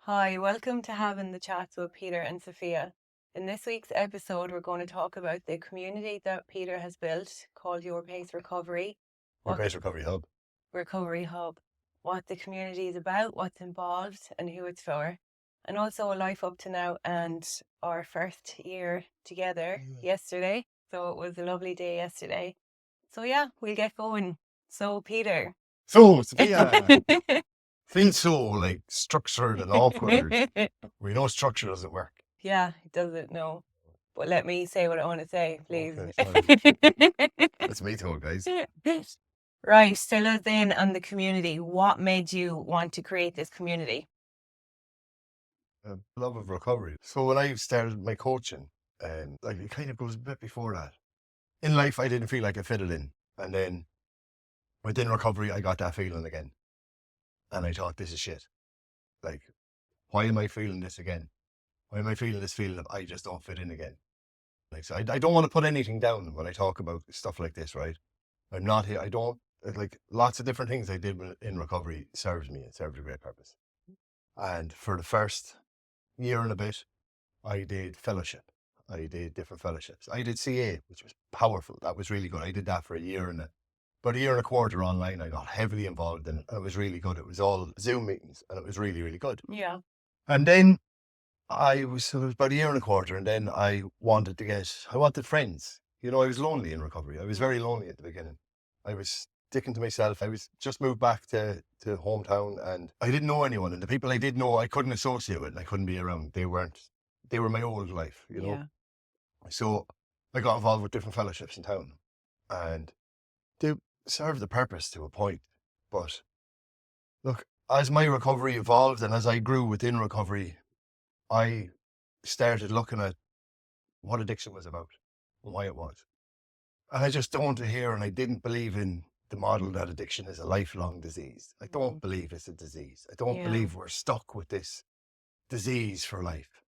Hi, welcome to Having the Chats with Peter and Sophia. In this week's episode, we're going to talk about the community that Peter has built called Your Pace Recovery, Your what Pace Recovery Hub. Recovery Hub, what the community is about, what's involved, and who it's for, and also a life up to now and our first year together yesterday. So it was a lovely day yesterday. So yeah, we'll get going. So Peter. So, Sophia, feels so like structured and awkward. We know structure doesn't work. Yeah, it doesn't know. But let me say what I want to say, please. Okay, sorry. That's me too, guys. Right, fill us in on the community. What made you want to create this community? Love of recovery. So when I started my coaching, like it kind of goes a bit before that. In life, I didn't feel like I fitted in. And then within recovery, I got that feeling again. And I thought, this is shit. Like, why am I feeling this again? Why am I feeling this feeling of I just don't fit in again? Like, so I don't want to put anything down when I talk about stuff like this, right? I'm not here. I don't like lots of different things I did in recovery served me. It served a great purpose. And for the first year and a bit, I did fellowship. I did different fellowships. I did CA, which was powerful. That was really good. I did that for about a year and a quarter online. I got heavily involved in it. It was really good. It was all Zoom meetings and it was really, really good. Yeah. And then it was about a year and a quarter. And then I wanted friends. I was lonely in recovery. I was very lonely at the beginning. I was sticking to myself. I was just moved back to hometown and I didn't know anyone. And the people I did know, I couldn't associate with and I couldn't be around. They were my old life, Yeah. So I got involved with different fellowships in town and they served the purpose to a point. But look, as my recovery evolved and as I grew within recovery, I started looking at what addiction was about and why it was. And I just don't hear, and I didn't believe in the model that addiction is a lifelong disease. I don't believe it's a disease. I don't Yeah. believe we're stuck with this disease for life.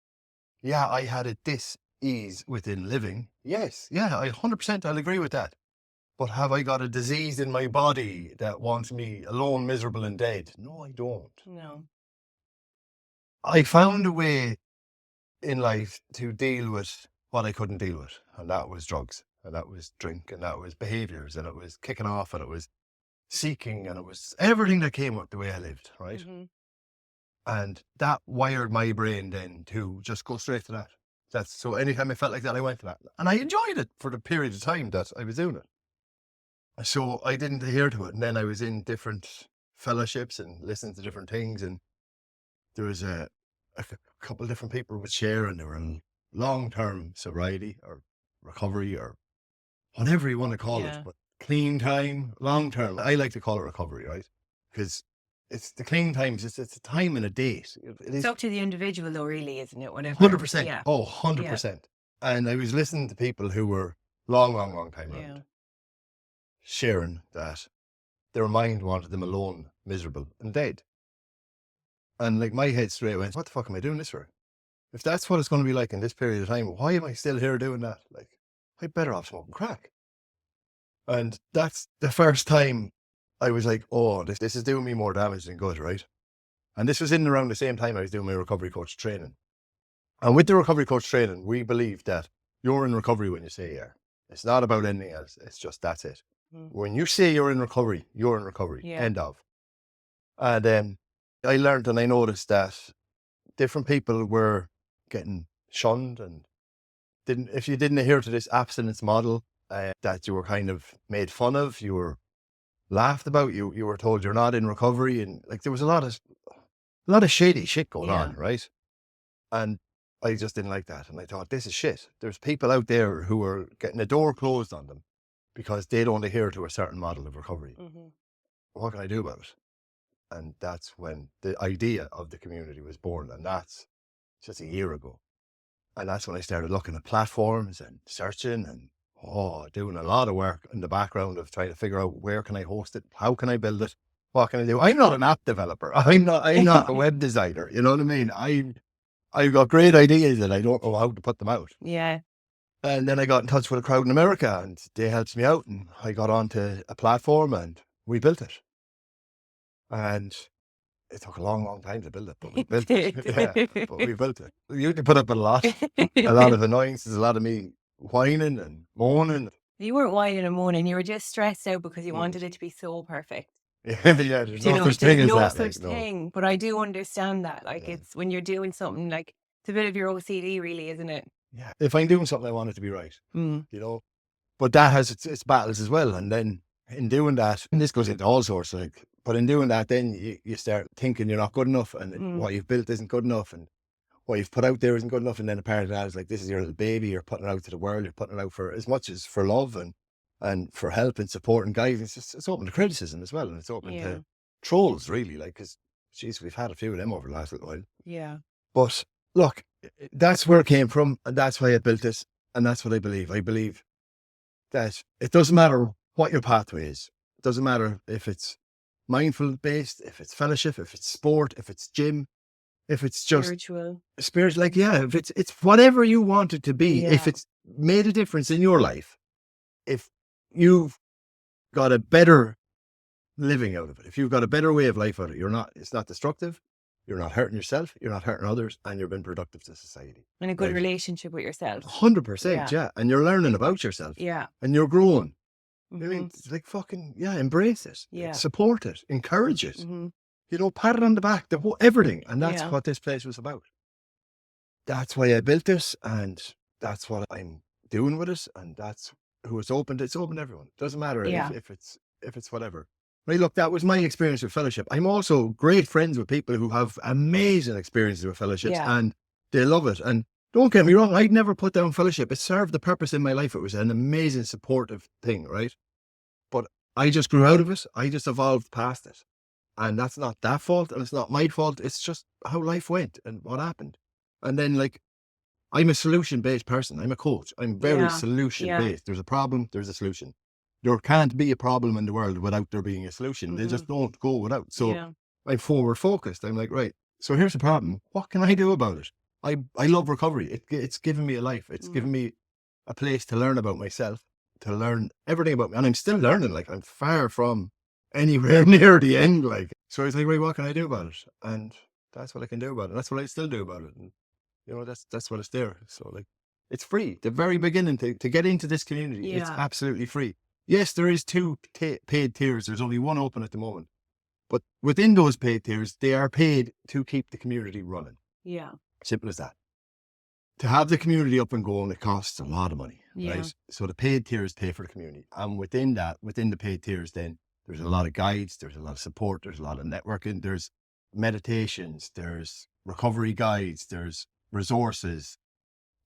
Yeah, I had a dis-ease within living. Yes, yeah, 100% I'll agree with that. But have I got a disease in my body that wants me alone, miserable and dead? No, I don't. No. I found a way in life to deal with what I couldn't deal with, and that was drugs, and that was drink, and that was behaviors, and it was kicking off, and it was seeking, and it was everything that came with the way I lived, right? Mm-hmm. And that wired my brain then to just go straight to that. So anytime I felt like that, I went to that, and I enjoyed it for the period of time that I was doing it. So I didn't adhere to it, and then I was in different fellowships and listening to different things, and there was a couple of different people would share, and they were in long-term sobriety or recovery or whatever you want to call it, Yeah. but clean time, long-term. I like to call it recovery, right? Because it's the clean times. It's a time and a date. It It's is up to the individual, though, really, isn't it? Whatever. 100%. Yeah. Oh, Yeah. 100%. And I was listening to people who were long time Yeah. around sharing that their mind wanted them alone, miserable and dead. And like my head straight went, what the fuck am I doing this for? If that's what it's going to be like in this period of time, why am I still here doing that? Like, I'd better off smoking crack. And that's the first time I was like, oh, this is doing me more damage than good, right? And this was in around the same time I was doing my recovery coach training. And with the recovery coach training, we believe that you're in recovery when you say you are. It's not about anything else. It's just that's it. When you say you're in recovery, you're in recovery. Yeah. End of. And I learned and I noticed that different people were getting shunned and if you didn't adhere to this abstinence model, that you were kind of made fun of, you were laughed about, you were told you're not in recovery, and like there was a lot of shady shit going on, right? And I just didn't like that, and I thought, this is shit. There's people out there who are getting a door closed on them because they don't adhere to a certain model of recovery. Mm-hmm. What can I do about it? And that's when the idea of the community was born, and that's just a year ago. And that's when I started looking at platforms and searching and doing a lot of work in the background of trying to figure out where can I host it, how can I build it, what can I do. I'm not an app developer. I'm not a web designer. You know what I mean? I've got great ideas and I don't know how to put them out. Yeah. And then I got in touch with a crowd in America and they helped me out and I got onto a platform and we built it. And it took a long, long time to build it, but we built it. Yeah, but we built it. We usually put up a lot of annoyances, a lot of me whining and moaning. You weren't whining and moaning. You were just stressed out because you Mm. wanted it to be so perfect. Yeah, there's You no know, such thing there's as no that. such Like, no. thing. But I do understand that. Like, Yeah. it's when you're doing something, like, it's a bit of your OCD, really, isn't it? Yeah. If I'm doing something, I want it to be right, Mm. you know. But that has its battles as well. And then in doing that, and this goes into all sorts, like, but in doing that, then you start thinking you're not good enough, and what you've built isn't good enough, and what you've put out there isn't good enough. And then a part of that is like, this is your little baby, you're putting it out to the world, you're putting it out for as much as for love and for help and support and guidance. It's open to criticism as well, and it's open to trolls, really, like, because, geez, we've had a few of them over the last little while. Yeah. But look, that's where it came from, and that's why I built this, and that's what I believe. I believe that it doesn't matter what your pathway is. It doesn't matter if it's mindful based, if it's fellowship, if it's sport, if it's gym, if it's just spiritual. Like, yeah, if it's whatever you want it to be, Yeah. if it's made a difference in your life, if you've got a better living out of it, if you've got a better way of life out of it, it's not destructive, you're not hurting yourself, you're not hurting others, and you're being productive to society. And a good relationship with yourself. 100%, yeah. And you're learning about yourself. Yeah. And you're growing. I mean, it's like, fucking, embrace it. Yeah. Support it. Encourage it. You know, pat it on the back, everything. And that's what this place was about. That's why I built this, and that's what I'm doing with it, and that's who it's open to. It's open to everyone. It doesn't matter if it's whatever. Right, look, that was my experience with fellowship. I'm also great friends with people who have amazing experiences with fellowships, and they love it. And don't get me wrong, I'd never put down fellowship. It served the purpose in my life. It was an amazing supportive thing, right? But I just grew out of it. I just evolved past it. And that's not that fault, and it's not my fault. It's just how life went and what happened. And then, like, I'm a solution-based person. I'm a coach. I'm very solution-based. There's a problem, there's a solution. There can't be a problem in the world without there being a solution. They just don't go without. So I'm forward-focused. I'm like, right, so here's the problem. What can I do about it? I love recovery. It's given me a life. It's given me a place to learn about myself, to learn everything about me. And I'm still learning. Like, I'm far from anywhere near the end. Like, so I was like, right, what can I do about it? And that's what I can do about it. That's what I still do about it. And, you know, that's what it's there. So, like, it's free. The very beginning to get into this community, it's absolutely free. Yes, there is 2 paid tiers. There's only one open at the moment. But within those paid tiers, they are paid to keep the community running. Yeah. Simple as that. To have the community up and going, it costs a lot of money, right? So the paid tiers pay for the community. And within the paid tiers, then there's a lot of guides, there's a lot of support, there's a lot of networking, there's meditations, there's recovery guides, there's resources,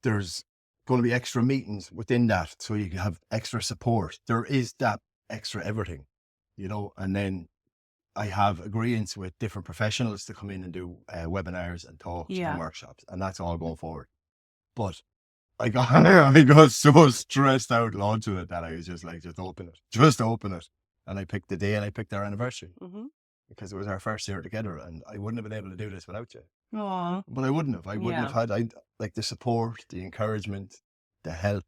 there's going to be extra meetings within that, so you can have extra support. There is that extra everything, you know. And then I have agreements with different professionals to come in and do webinars and talks and workshops, and that's all going forward. But I got so stressed out launching it that I was just like, just open it. And I picked the day, and I picked our anniversary because it was our first year together, and I wouldn't have been able to do this without you. Aww. But I wouldn't have. I wouldn't have had like the support, the encouragement, the help,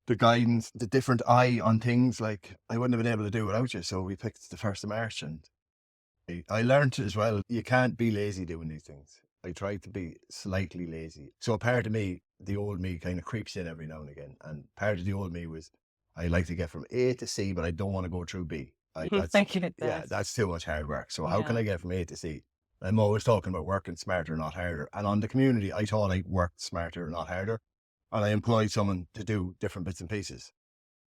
the guidance, the different eye on things. Like, I wouldn't have been able to do it without you. So we picked the 1st of March, and I learned as well, you can't be lazy doing these things. I tried to be slightly lazy. So a part of me, the old me, kind of creeps in every now and again. And part of the old me was, I like to get from A to C, but I don't want to go through B. That's too much hard work. So how can I get from A to C? I'm always talking about working smarter, not harder. And on the community, I thought I worked smarter, not harder. And I employed someone to do different bits and pieces.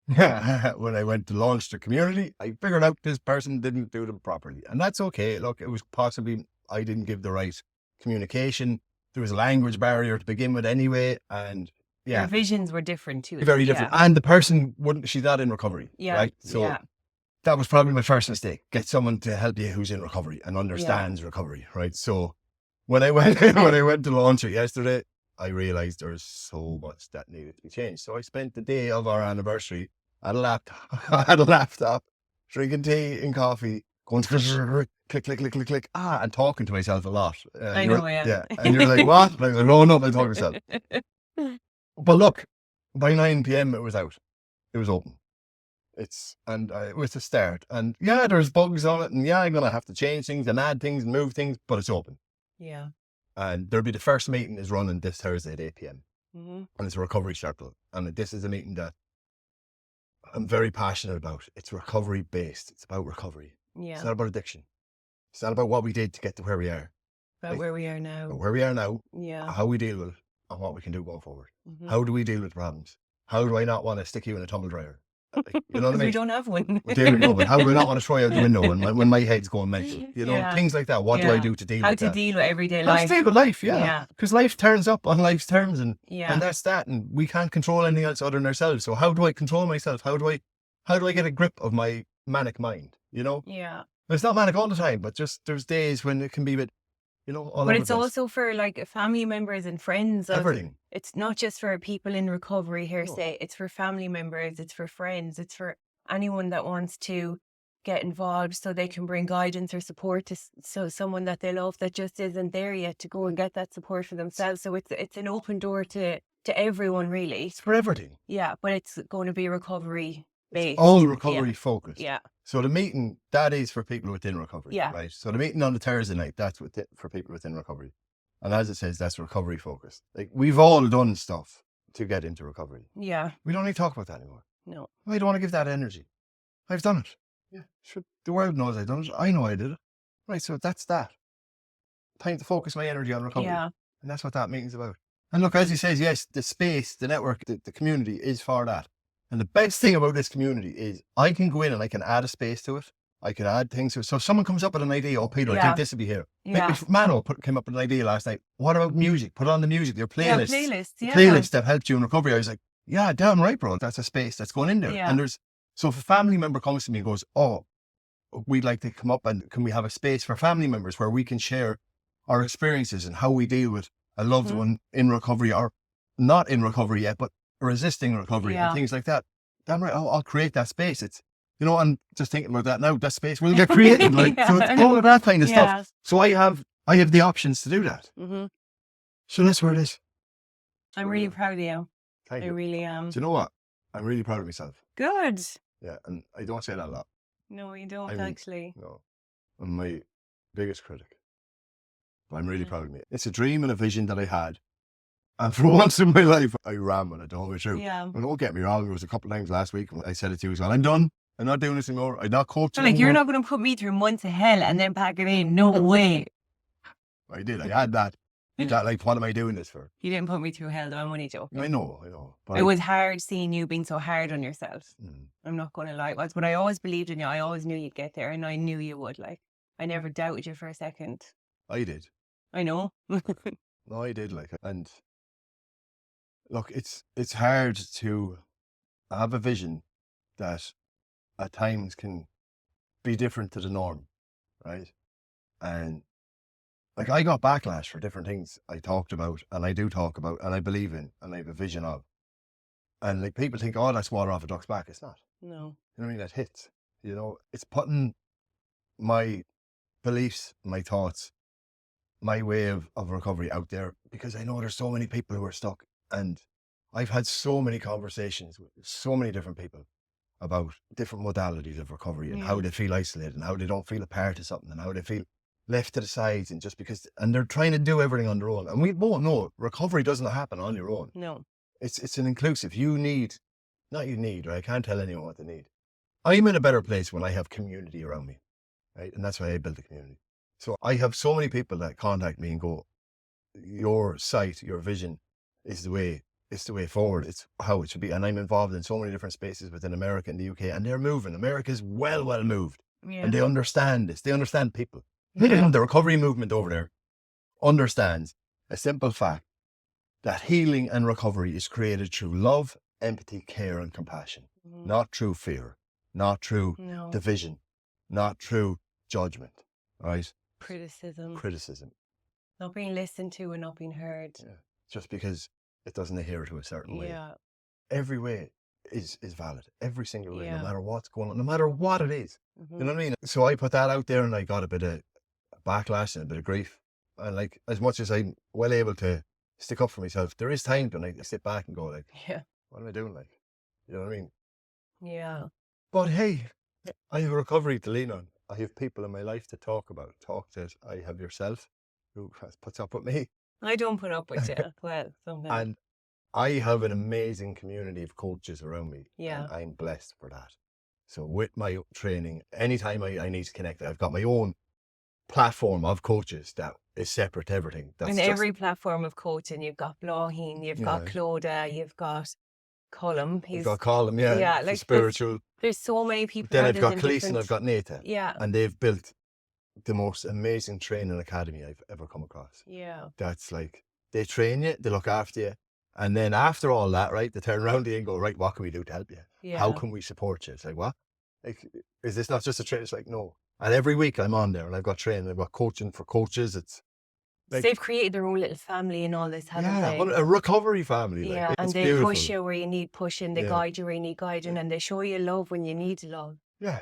When I went to launch the community, I figured out this person didn't do them properly. And that's okay. Look, it was possibly I didn't give the right communication. There was a language barrier to begin with anyway. And your visions were different too. Very different. And the person she's not in recovery. Right? So that was probably my first mistake. Get someone to help you who's in recovery and understands recovery. Right. So when I went to launch it yesterday, I realized there was so much that needed to be changed. So I spent the day of our anniversary at a laptop, drinking tea and coffee, going click, click, click, click, click, and talking to myself a lot. I know, yeah. And you're like, what? Like, no, I'm talking to myself. But look, by 9 p.m. it was out. It was open. With a start. And yeah, there's bugs on it. And yeah, I'm going to have to change things and add things and move things, but it's open. Yeah. And there'll be the first meeting is running this Thursday at 8 p.m. Mm-hmm. And it's a recovery circle. And this is a meeting that I'm very passionate about. It's recovery based. It's about recovery. Yeah. It's not about addiction. It's not about what we did to get to where we are. About where we are now. But where we are now, Yeah. how we deal with it, and what we can do going forward. Mm-hmm. How do we deal with problems? How do I not want to stick you in a tumble dryer? You know what I mean? We don't have one. Well, there we go. But how do I not want to throw you out the window when my head's going mental? You know, things like that. What do I do to deal with that? How to deal with everyday How life. to deal with life, yeah. Because life turns up on life's terms, and that's that. And we can't control anything else other than ourselves. So how do I control myself? How do I get a grip of my manic mind? You know? Yeah. It's not manic all the time, but just there's days when it can be a bit, you know, all But over it's the place. also for like family members and friends. Everything. It's not just for people in recovery here, No. say. It's for family members. It's for friends. It's for anyone that wants to get involved so they can bring guidance or support to someone that they love that just isn't there yet to go and get that support for themselves. So it's an open door to everyone, really. It's for everything. Yeah, but it's going to be recovery based. All recovery focused. Yeah. So the meeting, that is for people within recovery. Yeah. Right. So the meeting on the Thursday night, that's for people within recovery. And as it says, that's recovery focused. Like, we've all done stuff to get into recovery. Yeah. We don't need to talk about that anymore. No. I don't want to give that energy. I've done it. Yeah. Sure. The world knows I've done it. I know I did it. Right. So that's that. Time to focus my energy on recovery. Yeah. And that's what that meeting's about. And look, as he says, yes, the space, the network, the community is for that. And the best thing about this community is I can go in and I can add a space to it. I can add things to it. So if someone comes up with an idea, oh, Peter, I think this would be here. Yeah. Maybe Mano came up with an idea last night. What about music? Put on the music, your playlist. Yeah, playlist. Yeah. Playlist that helped you in recovery. I was like, yeah, damn right, bro. That's a space that's going in there. Yeah. And so if a family member comes to me and goes, oh, we'd like to come up and can we have a space for family members where we can share our experiences and how we deal with a loved one in recovery or not in recovery yet, but resisting recovery and things like that. Damn right, I'll create that space. It's, you know, I'm just thinking about that now. That space will get created. Like, so it's all of that kind of stuff. So I have the options to do that. Mm-hmm. So that's where it is. I'm really proud of you. Thank you. I really am. Do you know what? I'm really proud of myself. Good. Yeah, and I don't say that a lot. No, you don't actually. No, I'm my biggest critic. But I'm really proud of me. It's a dream and a vision that I had. And for once in my life, I ran with it the whole way through. Yeah. And don't get me wrong, there was a couple of times last week when I said it to you as well. I'm done. I'm not doing this anymore. I'm not coaching. Like, you're not going to put me through months of hell and then pack it in. No way. I did. I had that. Like, what am I doing this for? You didn't put me through hell, though. I'm only joking. I know. But it was hard seeing you being so hard on yourself. I'm not going to lie. But I always believed in you. I always knew you'd get there, and I knew you would. Like, I never doubted you for a second. I did. I know. No, I did. Like, and look, it's hard to have a vision that at times can be different to the norm, right? And like, I got backlash for different things I talked about, and I do talk about, and I believe in, and I have a vision of. And like, people think, oh, that's water off a duck's back. It's not. No. You know what I mean? That hits. You know, it's putting my beliefs, my thoughts, my way of recovery out there, because I know there's so many people who are stuck. And I've had so many conversations with so many different people about different modalities of recovery and how they feel isolated and how they don't feel a part of something and how they feel left to the sides, and just because, and they're trying to do everything on their own. And we both know recovery doesn't happen on your own. No. It's an inclusive. Right? I can't tell anyone what they need. I'm in a better place when I have community around me, right? And that's why I built a community. So I have so many people that contact me and go, your site, your vision is the way forward. It's how it should be. And I'm involved in so many different spaces within America and the UK, and they're moving. America's well moved. Yeah. And they understand this. They understand people. The recovery movement over there understands a simple fact that healing and recovery is created through love, empathy, care, and compassion, not through fear, not through division, not through judgment, right? Criticism. Not being listened to and not being heard. Yeah. Just because it doesn't adhere to a certain way. Yeah. Every way is valid. Every single way, no matter what's going on, no matter what it is. You know what I mean? So I put that out there, and I got a bit of backlash and a bit of grief. And like, as much as I'm well able to stick up for myself, there is times when I sit back and go like, what am I doing? Like, you know what I mean? Yeah. But hey, I have recovery to lean on. I have people in my life to talk to. I have yourself, who puts up with me. I don't put up with you. Well, sometimes. And I have an amazing community of coaches around me. Yeah. And I'm blessed for that. So with my training, anytime I need to connect, I've got my own platform of coaches that is separate to everything. That's And just, every platform of coaching, you've got Blaheen, you've got Clodagh, you've got Cullum. I've got Colin, yeah, for like spiritual. there's so many people. Then now, I've there's got in Khalees and different- I've got Nata. Yeah. And they've built the most amazing training academy I've ever come across. Yeah. That's like, they train you, they look after you. And then after all that, right, they turn around to you and go, right, what can we do to help you? Yeah. How can we support you? It's like, what? Like, is this not just a training? It's like, no. And every week I'm on there and I've got training, I've got coaching for coaches. It's So like, they've created their own little family and all this, haven't they? a recovery family. Yeah, Like, and it's they beautiful. push you where you need pushing, they Yeah. guide you where you need guiding, and they show you love when you need love. Yeah.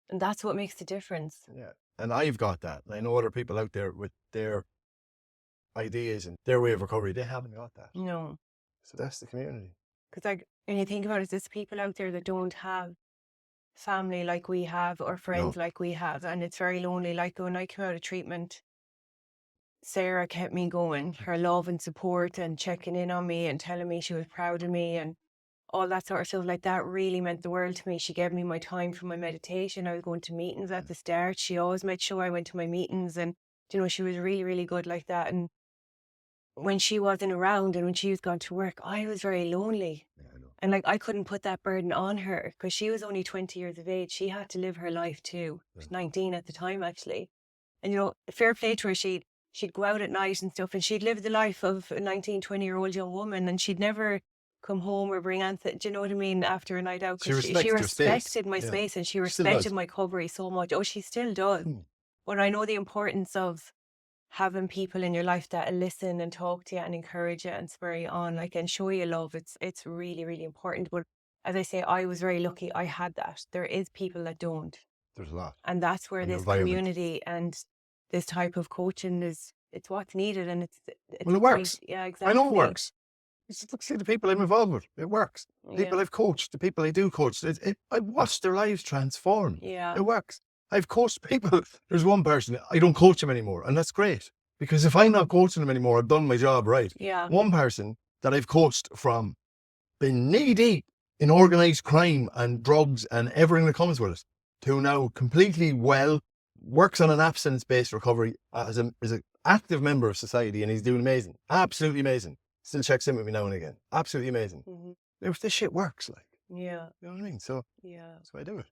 And that's what makes the difference. Yeah. And I've got that. And I know other people out there with their ideas and their way of recovery, they haven't got that. No. So that's the community. Because like, when you think about it, there's people out there that don't have family like we have or friends like we have, and it's very lonely. Like when I came out of treatment, Sarah kept me going. Her love and support and checking in on me and telling me she was proud of me and all that sort of stuff, like that really meant the world to me. She gave me my time for my meditation. I was going to meetings at the start. She always made sure I went to my meetings, and she was really, really good like that. And when she wasn't around and when she was gone to work, I was very lonely. Yeah, I know. And like, I couldn't put that burden on her because she was only 20 years of age. She had to live her life too. She was 19 at the time, actually. And, fair play to her, she'd go out at night and stuff, and she'd live the life of a 19, 20-year-old young woman, and she'd never come home or bring anything, do you know what I mean, after a night out. She Because respects she your respected space. my Yeah. space, and she She still respected does. my recovery so much. Oh, she still does. But I know the importance of having people in your life that listen and talk to you and encourage you and spur you on, like, and show you love. It's really, really important. But as I say, I was very lucky I had that. There is people that don't. There's a lot. And that's where And this environment. community and this type of coaching it's what's needed, and it's Well, it works. Yeah, exactly. I know it works. See the people I'm involved with, it works. People I've coached, the people I do coach, I've watched their lives transform. Yeah. It works. I've coached people. There's one person, I don't coach him anymore, and that's great. Because if I'm not coaching him anymore, I've done my job right. Yeah. One person that I've coached from being knee deep in organised crime and drugs and everything that comes with it, to now completely well, works on an abstinence-based recovery as an active member of society, and he's doing amazing. Absolutely amazing. Still checks in with me now and again. Absolutely amazing. If this shit works, like. Yeah. You know what I mean? So Yeah. that's why I do it.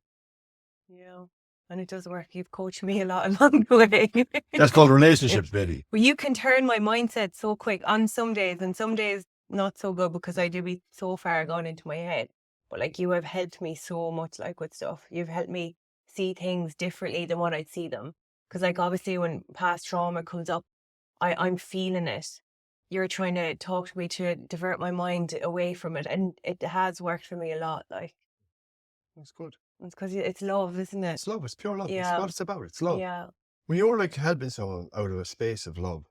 Yeah. And it does work. You've coached me a lot along the way. That's called relationships, baby. Well, you can turn my mindset so quick on some days, and some days not so good because I do be so far gone into my head. But like, you have helped me so much, like, with stuff. You've helped me see things differently than what I'd see them. Because like, obviously when past trauma comes up, I'm feeling it. You're trying to talk to me to divert my mind away from it, and it has worked for me a lot. Like, That's good. it's because it's love, isn't it? It's love. It's pure love. Yeah. It's what it's about. It's love. Yeah. When you're like helping someone out of a space of love,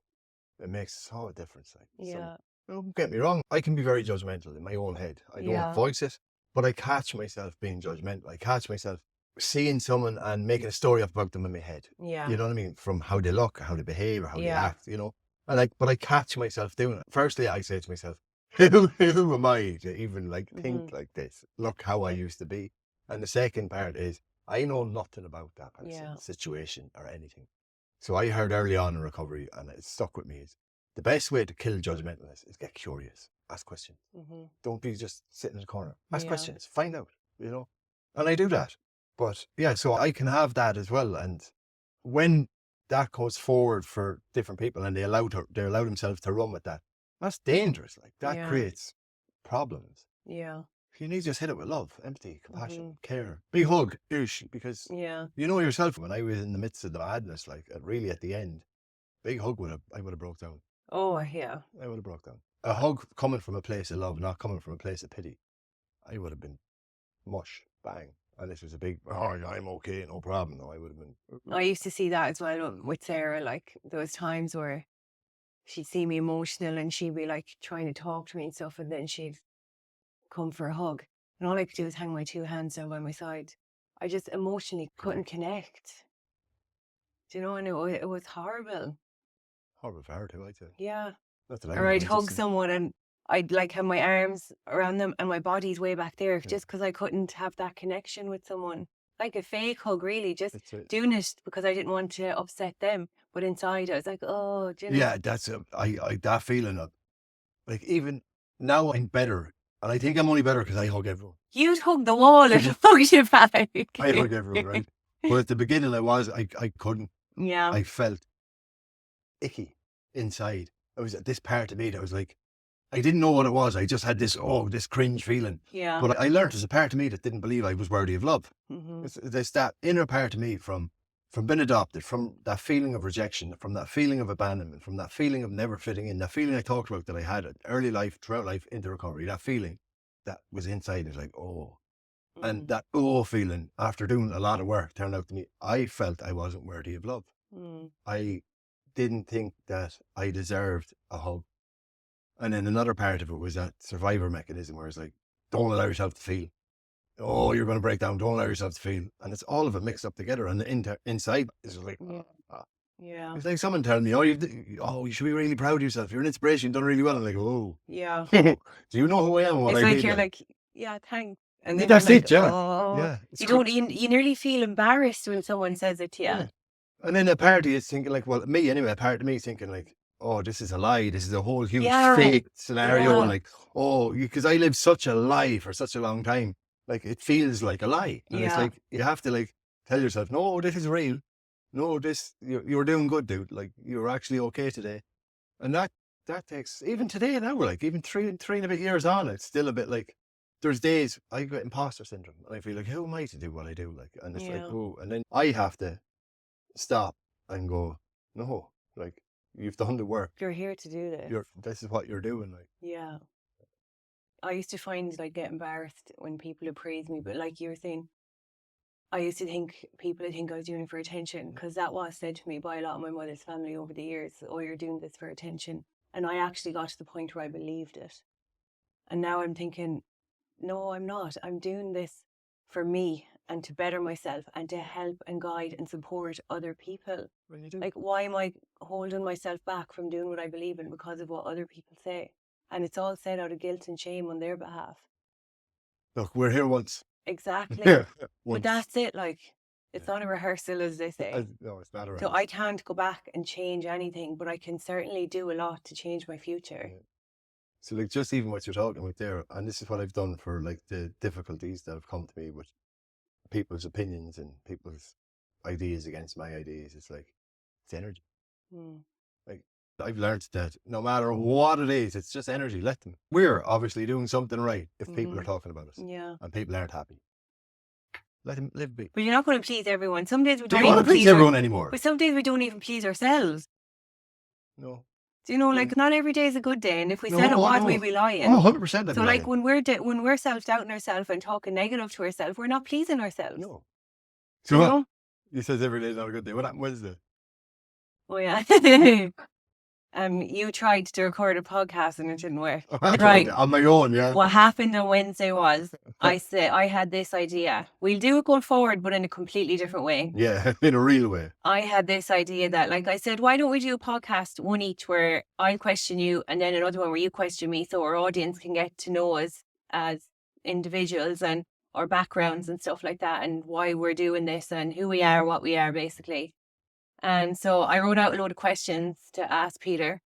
it makes all a difference. Like, Yeah. Don't get me wrong. I can be very judgmental in my own head. I don't voice it, but I catch myself being judgmental. I catch myself seeing someone and making a story up about them in my head. Yeah. You know what I mean? From how they look, how they behave, or how they act, And but I catch myself doing it. Firstly, I say to myself, who am I to even think like this? Look how I used to be. And the second part is, I know nothing about that person, situation, or anything. So I heard early on in recovery, and it stuck with me, is the best way to kill judgmentalness is get curious. Ask questions. Don't be just sitting in the corner. Ask questions. Find out, And I do that. But yeah, so I can have that as well. And when that goes forward for different people and they allow themselves to run with that, that's dangerous. Like, that creates problems. Yeah. You need to just hit it with love, empathy, compassion, care. Big hug, because you know yourself, when I was in the midst of the madness, like really at the end, big hug I would have broke down. Oh, yeah. I would have broke down. A hug coming from a place of love, not coming from a place of pity, I would have been mush, bang. And this was a big, I'm okay, no problem. No, I would have been. I used to see that as well with Sarah. Like, there was times where she'd see me emotional and she'd be like trying to talk to me and stuff, and then she'd come for a hug. And all I could do was hang my 2 hands down by my side. I just emotionally couldn't connect. Do you know? And it was horrible. Horrible for her too, I'd say. Yeah. Not that I Or know. I'd hug someone and I'd like have my arms around them and my body's way back there just because I couldn't have that connection with someone. Like a fake hug, really, just doing it because I didn't want to upset them. But inside, I was like, oh, do you know? Yeah, that's that feeling of, like, even now I'm better. And I think I'm only better because I hug everyone. You'd hug the wall and hug you back. I hug everyone, right? But at the beginning, I couldn't. Yeah. I felt icky inside. It was this part of me that was like, I didn't know what it was. I just had this cringe feeling. Yeah. But I learned there's a part of me that didn't believe I was worthy of love. Mm-hmm. There's that inner part of me from being adopted, from that feeling of rejection, from that feeling of abandonment, from that feeling of never fitting in, that feeling I talked about that I had early life, throughout life, into recovery, that feeling that was inside is like, oh. And that feeling, after doing a lot of work, turned out to me, I felt I wasn't worthy of love. I didn't think that I deserved a hug. And then another part of it was that survivor mechanism where it's like, don't allow yourself to feel. Oh, you're going to break down. Don't allow yourself to feel. And it's all of it mixed up together. And the inside is like, yeah. It's like someone telling me, you should be really proud of yourself. You're an inspiration. You've done really well. I'm like, oh. Yeah. Do you know who I am? And what it's I like did you're then? like, yeah, thanks. And then that's you're it, like, yeah. oh. Yeah. You nearly feel embarrassed when someone says it to you. Yeah. And then a part of you is thinking like, well, me anyway, a part of me is thinking like, oh, this is a lie. This is a whole huge fake scenario. Yeah. And like, because I lived such a lie for such a long time. Like, it feels like a lie. And it's like, you have to like tell yourself, no, this is real. No, you're doing good, dude. Like, you're actually okay today. And that takes, even today now, we're like, even three and a bit years on, it's still a bit like, there's days I get imposter syndrome and I feel like, who am I to do what I do? Like, and it's like, oh, and then I have to stop and go, no, like, you've done the work. You're here to do this. This is what you're doing. Like, yeah. I used to find like get embarrassed when people would praise me, but like you were saying, I used to think people would think I was doing it for attention because that was said to me by a lot of my mother's family over the years. Oh, you're doing this for attention. And I actually got to the point where I believed it. And now I'm thinking, no, I'm not. I'm doing this for me and to better myself and to help and guide and support other people. When you do. Like, why am I holding myself back from doing what I believe in because of what other people say? And it's all said out of guilt and shame on their behalf. Look, we're here once. Exactly. Yeah, but that's it. Like, it's not a rehearsal, as they say. No, it's not a rehearsal. So I can't go back and change anything, but I can certainly do a lot to change my future. Yeah. So like, just even what you're talking about there, and this is what I've done for like the difficulties that have come to me with people's opinions and people's ideas against my ideas. It's like, it's energy. Like, I've learned that no matter what it is, it's just energy. Let them. We're obviously doing something right if people are talking about us. Yeah. And people aren't happy. Let them live be. But you're not going to please everyone. Some days we Do don't you want even to please everyone anymore? But some days we don't even please ourselves. No. Do you know, like, not every day is a good day. And if we said it was, we'd be lying. Oh, 100%. So like when we're self-doubting ourselves and talking negative to ourselves, we're not pleasing ourselves. No. So what? You said every day is not a good day. What happened Wednesday? Oh yeah. You tried to record a podcast and it didn't work. Right. On my own, yeah. What happened on Wednesday was I had this idea. We'll do it going forward, but in a completely different way. Yeah, in a real way. I had this idea that, like I said, why don't we do a podcast, one each, where I'll question you and then another one where you question me, so our audience can get to know us as individuals and our backgrounds and stuff like that, and why we're doing this and who we are, what we are, basically. And so I wrote out a load of questions to ask Peter.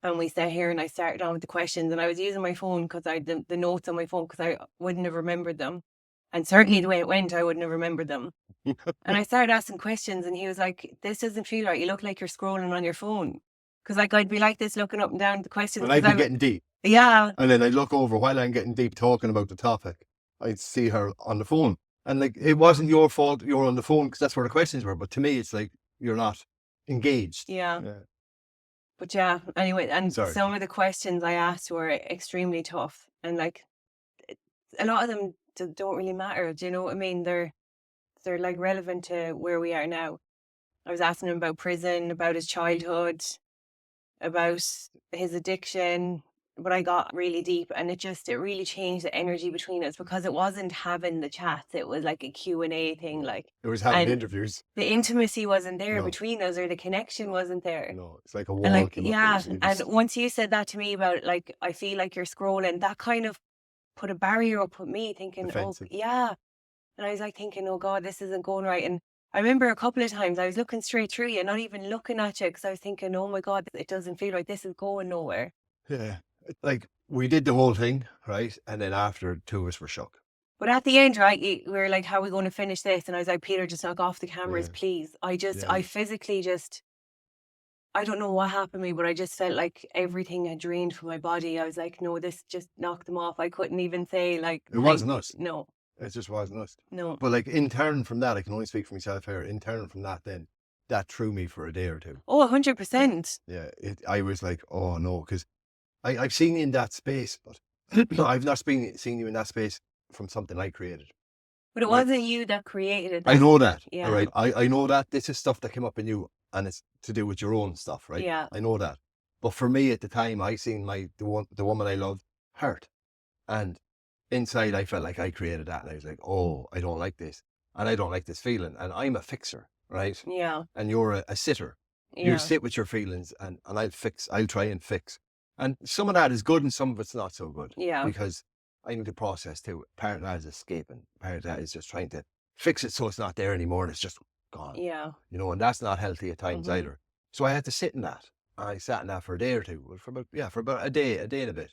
And we sat here and I started on with the questions, and I was using my phone because I had the notes on my phone because I wouldn't have remembered them. And certainly the way it went, I wouldn't have remembered them. And I started asking questions and he was like, this doesn't feel right. You look like you're scrolling on your phone. Because like I'd be like this looking up and down the questions. And I'd be getting deep. Yeah. And then I'd look over while I'm getting deep talking about the topic. I'd see her on the phone. And like, it wasn't your fault you were on the phone because that's where the questions were. But to me, it's like, you're not engaged. Yeah. But yeah, anyway, and some of the questions I asked were extremely tough. And like, a lot of them don't really matter. Do you know what I mean? They're like relevant to where we are now. I was asking him about prison, about his childhood, about his addiction, but I got really deep, and it really changed the energy between us, because it wasn't having the chats, it was like a Q&A thing, like, It was having and interviews. the intimacy wasn't there No. between us, or the connection wasn't there. No, it's like a And wall like, came up. yeah, It and was, once you said that to me about, like, I feel like you're scrolling, that kind of put a barrier up with me, thinking, defensive. oh, yeah. And I was like thinking, oh God, this isn't going right. And I remember a couple of times I was looking straight through you, not even looking at you, because I was thinking, oh my God, it doesn't feel like this is going nowhere. Yeah. Like, we did the whole thing, right? And then after, two of us were shook. But at the end, right, we were like, how are we going to finish this? And I was like, Peter, just knock off the cameras, Yeah. please. I Yeah. physically just, I don't know what happened to me, but I just felt like everything had drained from my body. I was like, no, this just knocked them off. I couldn't even say, like, It wasn't us. No, It just wasn't us. no. But like, in turn from that, I can only speak for myself here. In turn from that, then that threw me for a day or two. Oh, 100%. Yeah. I was like, oh no, because I've seen you in that space, but I've not seen you in that space from something I created. But it Right. wasn't you that created that. I know that. Yeah. All right. I know that this is stuff that came up in you, and it's to do with your own stuff, right? Yeah. I know that. But for me at the time, I seen the woman I loved hurt, and inside I felt like I created that, and I was like, oh, I don't like this, and I don't like this feeling, and I'm a fixer, right? Yeah. And you're a sitter. Yeah. You sit with your feelings, and I'll try and fix. And some of that is good, and some of it's not so good. Yeah. Because I need to process too. Part of that is escaping. Part of that is just trying to fix it so it's not there anymore and it's just gone. Yeah. You know, and that's not healthy at times Mhm. either. So I had to sit in that. I sat in that for a day or two, for about a day and a bit.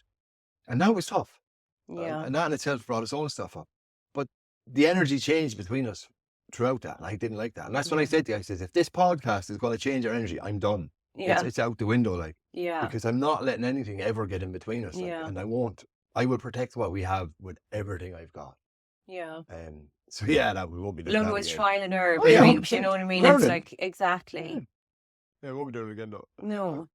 And that was tough. Yeah. And that in itself brought its own stuff up. But the energy changed between us throughout that. And I didn't like that. And that's when I Yeah. said to you, I said, if this podcast is going to change our energy, I'm done. Yeah. It's out the window, like, Yeah. because I'm not letting anything ever get in between us. Like, Yeah. and I won't. I will protect what we have with everything I've got. Yeah. So yeah, that we won't be doing Look, that it was again. trial and error. Oh, yeah, You 100%. know what I mean? Learning. It's like, exactly. Yeah, we won't be doing it again though. No.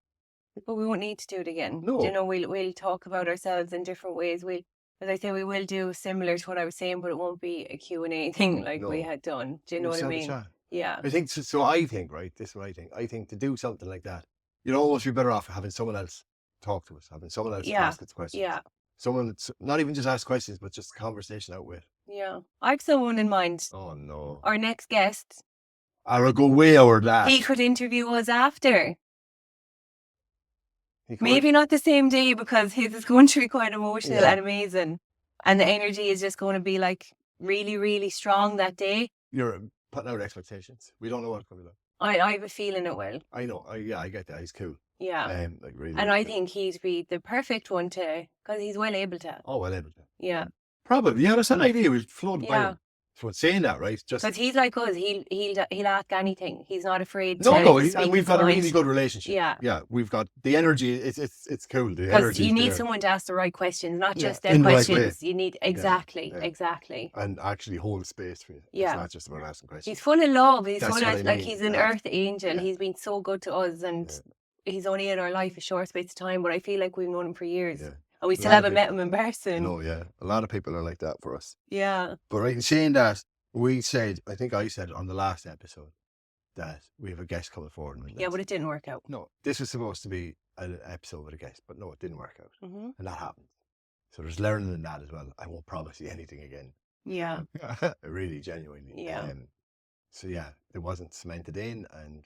But we won't need to do it again. No. You know, we'll talk about ourselves in different ways. As I say, we will do similar to what I was saying, but it won't be a Q&A thing like we No. had done. Do you know We'll what I just have a mean? chat. Yeah. I think so. I think, right, this is what I think. I think to do something like that, you'd almost be better off having someone else talk to us, having someone else Yeah. ask us questions. Yeah. Someone that's not even just ask questions, but just conversation out with. Yeah. I have someone in mind. Oh no. Our next guest, I will go way over that. he could interview us after. He could. Maybe not the same day, because his is going to be quite emotional Yeah. and amazing. And the energy is just going to be like really, really strong that day. You're putting out expectations. We don't know what's going to be like. I have a feeling it will. I know. I get that. He's cool. Yeah. Like really. And I cool. think he'd be the perfect one to, because he's well able to. Oh, well able to. Yeah. Probably. Yeah, that's an idea. We've floated by Yeah. him. So saying that, right? Just Because he's like us. He'll ask anything. He's not afraid no, to speak and we've his got a mind. really good relationship. Yeah. Yeah, we've got the energy. It's cool. The Because energy. you need someone to ask the right questions, not Yeah, just in them the right way. questions. You need exactly. And actually hold space for you. Yeah. It's not just about asking questions. He's full of love. He's That's full what of I like mean, he's an yeah. earth angel. Yeah. He's been so good to us, and he's only in our life a short space of time. But I feel like we've known him for years, Yeah. and we A still lot of haven't met him in person. No, yeah. A lot of people are like that for us. Yeah. But right, in saying that, I think I said on the last episode that we have a guest coming forward. Yeah, but it didn't work out. No, this was supposed to be an episode with a guest, but no, it didn't work out. Mm-hmm. And that happened. So there's learning in that as well. I won't promise you anything again. Yeah. Really, genuinely. Yeah. So yeah, it wasn't cemented in, and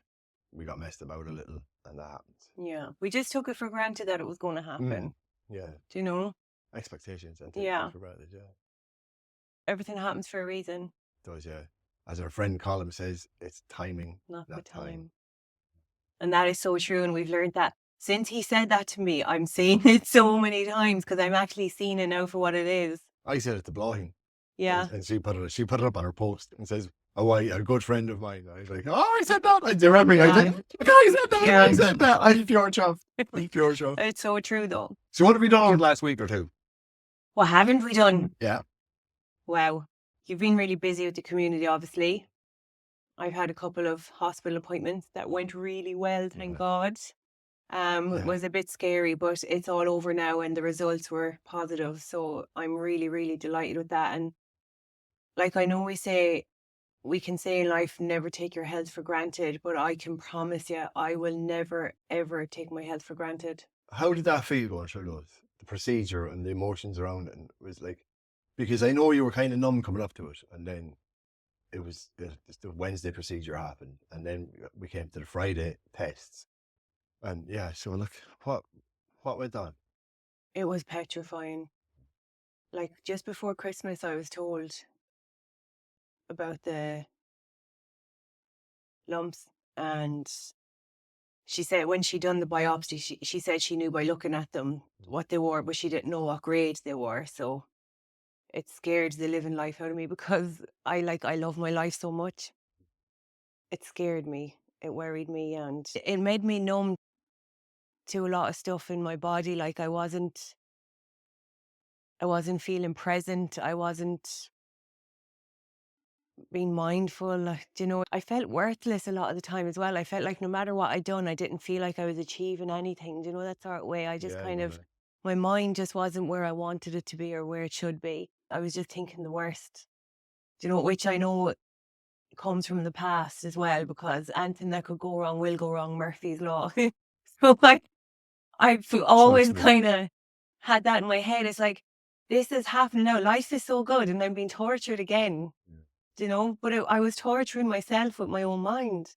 we got messed about a little, and that happened. Yeah. We just took it for granted that it was going to happen. Yeah. Do you know? Expectations and Yeah. for granted, yeah. Everything happens for a reason. It does, yeah. As our friend Colin says, it's timing, Not the not time. And that is so true. And we've learned that since he said that to me, I'm saying it so many times because I'm actually seeing it now for what it is. I said it to Blahing. Yeah. And she put it up on her post and says, "Oh, a good friend of mine." I was like, "Oh, I said that." I remember. I said, "I said that. Yeah. I said that." I'm pure chuff. I'm pure chuff. It's so true, though. So what have we done over the last week or two? What haven't we done? Yeah. Wow. You've been really busy with the community, obviously. I've had a couple of hospital appointments that went really well, thank God. It was a bit scary, but it's all over now and the results were positive. So I'm really, really delighted with that. And like I know we say we can say in life, never take your health for granted, but I can promise you, I will never, ever take my health for granted. How did that feel going through those? The procedure and the emotions around it, and it was like, because I know you were kind of numb coming up to it, and then it was the Wednesday procedure happened, and then we came to the Friday tests, and yeah. So look, what went on? It was petrifying. Like just before Christmas, I was told about the lumps, and she said when she done the biopsy, she said she knew by looking at them what they were, but she didn't know what grade they were. So it scared the living life out of me because I love my life so much. It scared me. It worried me, and it made me numb to a lot of stuff in my body. Like I wasn't feeling present. I wasn't being mindful. Like, you know, I felt worthless a lot of the time as well. I felt like no matter what I'd done, I didn't feel like I was achieving anything. Do you know, that sort of way? I just my mind just wasn't where I wanted it to be or where it should be. I was just thinking the worst. Do you know, which I know comes from the past as well, because anything that could go wrong will go wrong, Murphy's Law. So I've always kind of had that in my head. It's like, this is happening now. Life is so good and I'm being tortured again. You know, but I was torturing myself with my own mind.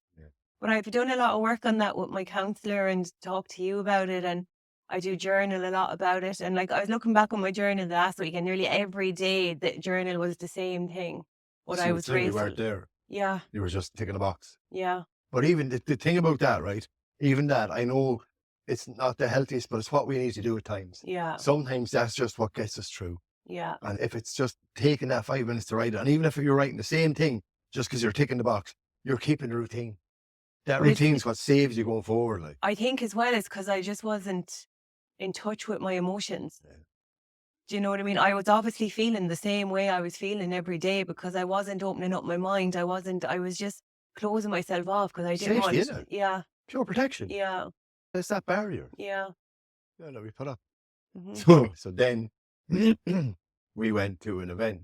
But I've done a lot of work on that with my counsellor and talked to you about it, and I do journal a lot about it. And like I was looking back on my journal last week, and nearly every day the journal was the same thing. What I was grateful. You weren't there. Yeah. You were just ticking a box. Yeah. But even the thing about that, right? Even that, I know it's not the healthiest, but it's what we need to do at times. Yeah. Sometimes that's just what gets us through. Yeah. And if it's just taking that 5 minutes to write it, and even if you're writing the same thing, just because you're ticking the box, you're keeping the routine. That routine is what saves you going forward. Like, I think as well is because I just wasn't in touch with my emotions. Yeah. Do you know what I mean? I was obviously feeling the same way I was feeling every day because I wasn't opening up my mind. I was just closing myself off because I didn't want to. Yeah. Pure protection. Yeah. It's that barrier. Yeah. Yeah, that we put up. Mm-hmm. So then we went to an event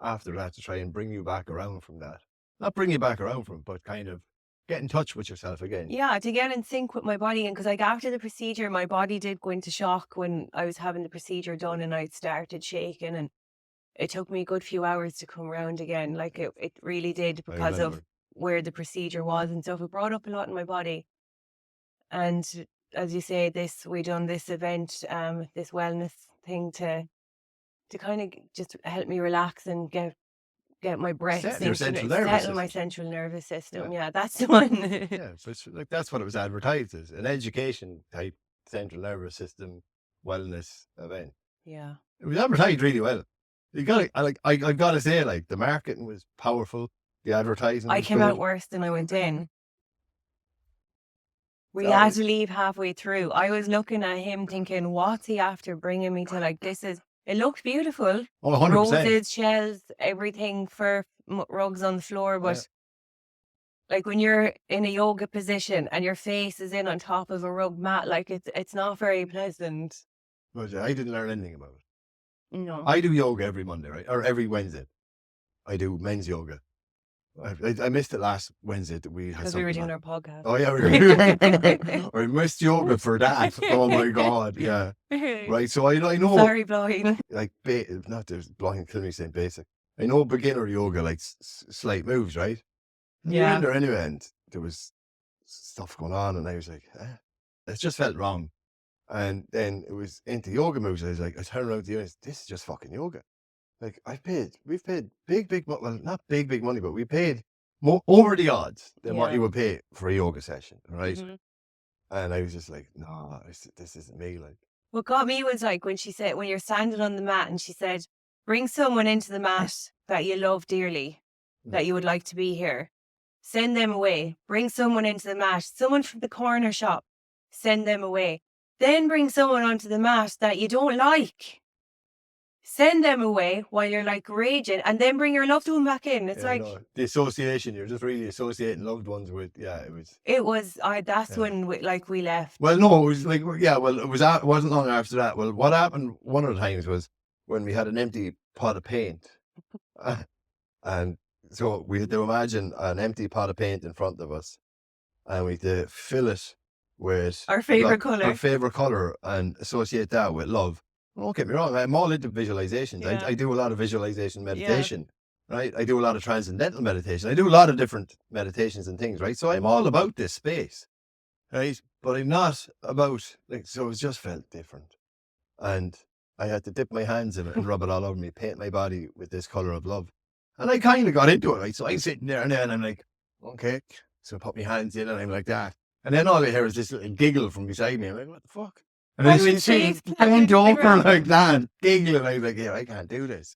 after that to try and bring you back around from that. Not bring you back around from it, but kind of get in touch with yourself again. Yeah, to get in sync with my body. And because like after the procedure, my body did go into shock when I was having the procedure done and I started shaking, and it took me a good few hours to come around again. Like it really did, because of where the procedure was and stuff. It brought up a lot in my body. And as you say, we done this event, this wellness thing to kind of just help me relax and get my breath, settle my central nervous system. Yeah, that's the one. Yeah, so it's like that's what it was advertised as, an education type central nervous system wellness event. Yeah, it was advertised really well. You got I got to say, like, the marketing was powerful. The advertising. I came out worse than I went in. We had to leave halfway through. I was looking at him thinking, what's he after bringing me to? Like, it looked beautiful. Oh, 100%. Roses, shells, everything for rugs on the floor. But like when you're in a yoga position and your face is in on top of a rug mat, like it's not very pleasant. But I didn't learn anything about it. No. I do yoga every Monday, right? Or every Wednesday. I do men's yoga. I missed it last Wednesday. Because we were doing our podcast. Oh, yeah. I missed yoga for that. Oh, my God. Yeah. Right. So I know. Sorry, blind. Like, not there's blind clinic saying basic. I know beginner yoga, like slight moves, right? Yeah. And there anyway, and there was stuff going on, and I was like, it just felt wrong. And then it was into yoga moves. I was like, I turned around to you and said, this is just fucking yoga. Like, we've paid big, well, not big money, but we paid more over the odds than what you would pay for a yoga session, right? Mm-hmm. And I was just like, no, this isn't me. Like, what got me was like when she said, when you're standing on the mat, and she said, bring someone into the mat that you love dearly, that you would like to be here. Send them away. Bring someone into the mat, someone from the corner shop, send them away. Then bring someone onto the mat that you don't like. Send them away while you're like raging, and then bring your loved one back in. It's like the association. You're just really associating loved ones with. Yeah, it was. That's when we left. Well, no, it was like, yeah. Well, it wasn't long after that. Well, what happened one of the times was when we had an empty pot of paint, and So we had to imagine an empty pot of paint in front of us, and we had to fill it with Our favorite like, colour. our favorite color, and associate that with love. Don't get me wrong, I'm all into visualizations. Yeah. I do a lot of visualization meditation, right? I do a lot of transcendental meditation. I do a lot of different meditations and things, right? So I'm all about this space, right? But I'm not about, like, so it just felt different. And I had to dip my hands in it and rub it all over me, paint my body with this color of love. And I kind of got into it, right? So I'm sitting there and then I'm like, okay. So I put my hands in and I'm like that. And then all I hear is this little giggle from beside me. I'm like, what the fuck? And Oh, I his see face bent planted on the over ground. like that, giggling. I was like, yeah, I can't do this.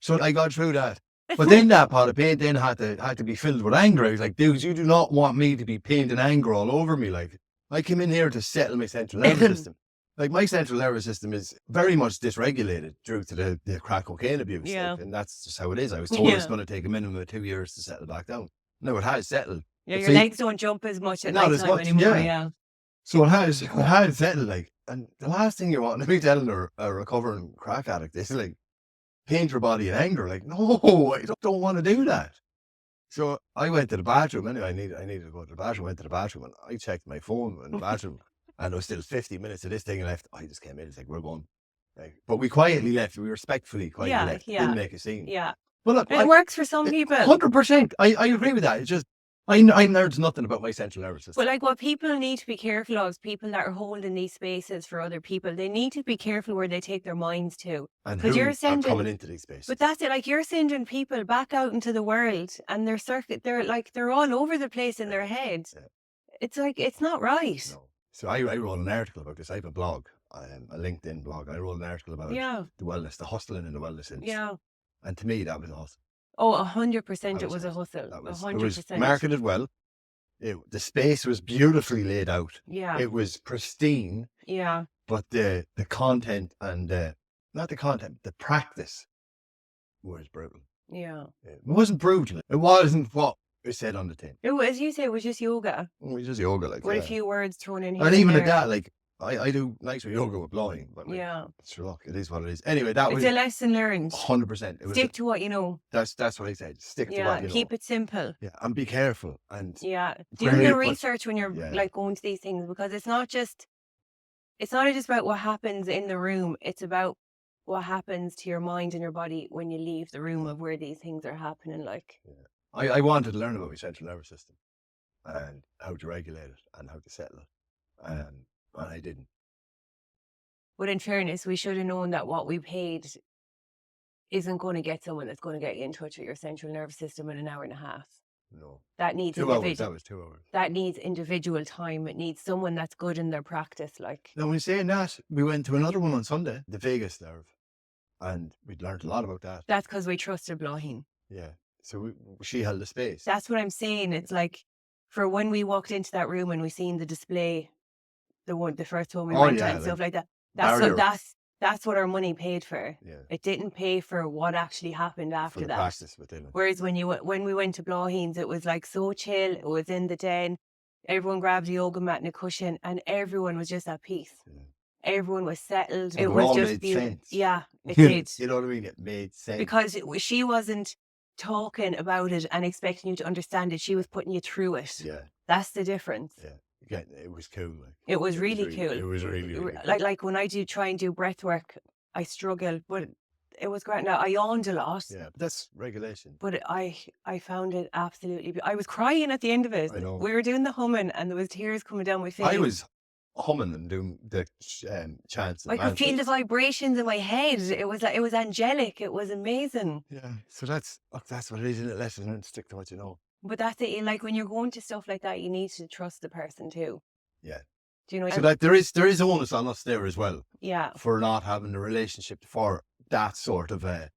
So I got through that. But then that pot of paint then had to be filled with anger. I was like, dudes, you do not want me to be painting anger all over me. Like, I came in here to settle my central nervous system. Like, my central nervous system is very much dysregulated due to the crack cocaine abuse. Yeah. Like, and that's just how it is. I was told it's Yeah. going to take a minimum of 2 years to settle back down. No, it has settled. Yeah, But your see, legs don't jump as much at not night as time much, anymore. yeah. Yeah. So it has settled, like, and the last thing you want to be telling a recovering crack addict is like, paint your body in anger. Like, no, I don't want to do that. So I went to the bathroom anyway. I needed to go to the bathroom. Went to the bathroom and I checked my phone in the bathroom, and there was still 50 minutes of this thing left. I just came in. It's like, we're going. Like, but we quietly left. We respectfully quietly left. Didn't make a scene. Yeah. But look, It works for some people. 100%. I agree with that. It's just I learned nothing about my central nervous system. But like what people need to be careful of, people that are holding these spaces for other people, they need to be careful where they take their minds to. And Because who you're are sending, coming into these spaces. but that's it. Like you're sending people back out into the world, and they're all over the place in their head. Yeah. It's like it's not right. No. So I wrote an article about this. I have a blog, a LinkedIn blog. I wrote an article about the wellness, the hustling in the wellness industry. Yeah. And to me, that was awesome. Oh, 100%. It was a hustle. It 100%. was marketed well. The space was beautifully laid out. Yeah. It was pristine. Yeah. But the content and not the content, the practice was brutal. Yeah. It wasn't brutal. It wasn't what it said on the tin. It was, as you say, it was just yoga. It was just yoga, like, with a few words thrown in here. And even there. at that, like, I do nice with yoga with blowing, but like, sure, look, it is what it is. Anyway, that was a lesson learned. 100%. Stick to what you know. That's what I said. Stick to what you know. Keep it simple. Yeah, and be careful. And do the research when you're like going to these things, because it's not just about what happens in the room. It's about what happens to your mind and your body when you leave the room of where these things are happening. Like, I wanted to learn about my central nervous system and how to regulate it and how to settle it, and I didn't. But in fairness, we should have known that what we paid isn't going to get someone that's going to get you in touch with your central nervous system in an hour and a half. No. That needs 2 hours. That was 2 hours. That needs individual time. It needs someone that's good in their practice. Like, now, when saying that, we went to another one on Sunday, the vagus nerve, and we'd learned a lot about that. That's because we trusted Blahin. Yeah. So she held the space. That's what I'm saying. It's like, for when we walked into that room and we seen the display, the first one we went to and stuff like that. That's what our money paid for. Yeah. It didn't pay for what actually happened after that. Practice within it. Whereas when we went to Blahin's, it was like so chill. It was in the den. Everyone grabbed a yoga mat and a cushion, and everyone was just at peace. Yeah. Everyone was settled. And it was just beautiful. Sense. Yeah, it did. You know what I mean? It made sense. Because she wasn't talking about it and expecting you to understand it. She was putting you through it. Yeah. That's the difference. Yeah. Yeah, it was cool. Like, it was really cool. It was really cool. Like when I try and do breath work, I struggle, but it was great. Now, I yawned a lot. Yeah, but that's regulation. But I found it absolutely... I was crying at the end of it. I know. We were doing the humming and there was tears coming down my face. I was humming and doing the chants. I could feel the vibrations in my head. It was angelic. It was amazing. Yeah, so that's what it is, isn't it? Lesson and stick to what you know. But that's it. Like when you're going to stuff like that, you need to trust the person too. Yeah. Do you know? So that there is onus on us there as well. Yeah. For not having a relationship for that sort of a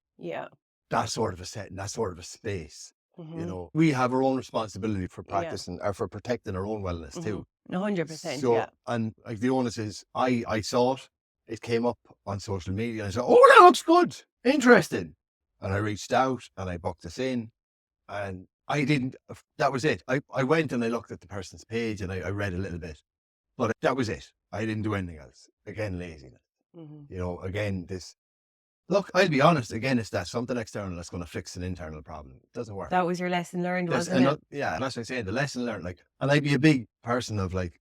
that sort of a setting, that sort of a space. Mm-hmm. You know, we have our own responsibility for practicing or for protecting our own wellness too. 100%. So, and like the onus is, I saw it. It came up on social media, and I said, "Oh, that looks good, interesting." And I reached out and I booked us in, and I didn't. That was it. I went and I looked at the person's page and I read a little bit, but that was it. I didn't do anything else. Again, laziness. Mm-hmm. You know, again, this Look, I'll be honest. Again, it's that something external that's going to fix an internal problem. It doesn't work. That was your lesson learned, That's, wasn't it? yeah, and that's what I'm saying. The lesson learned, like, and I'd be a big person of like,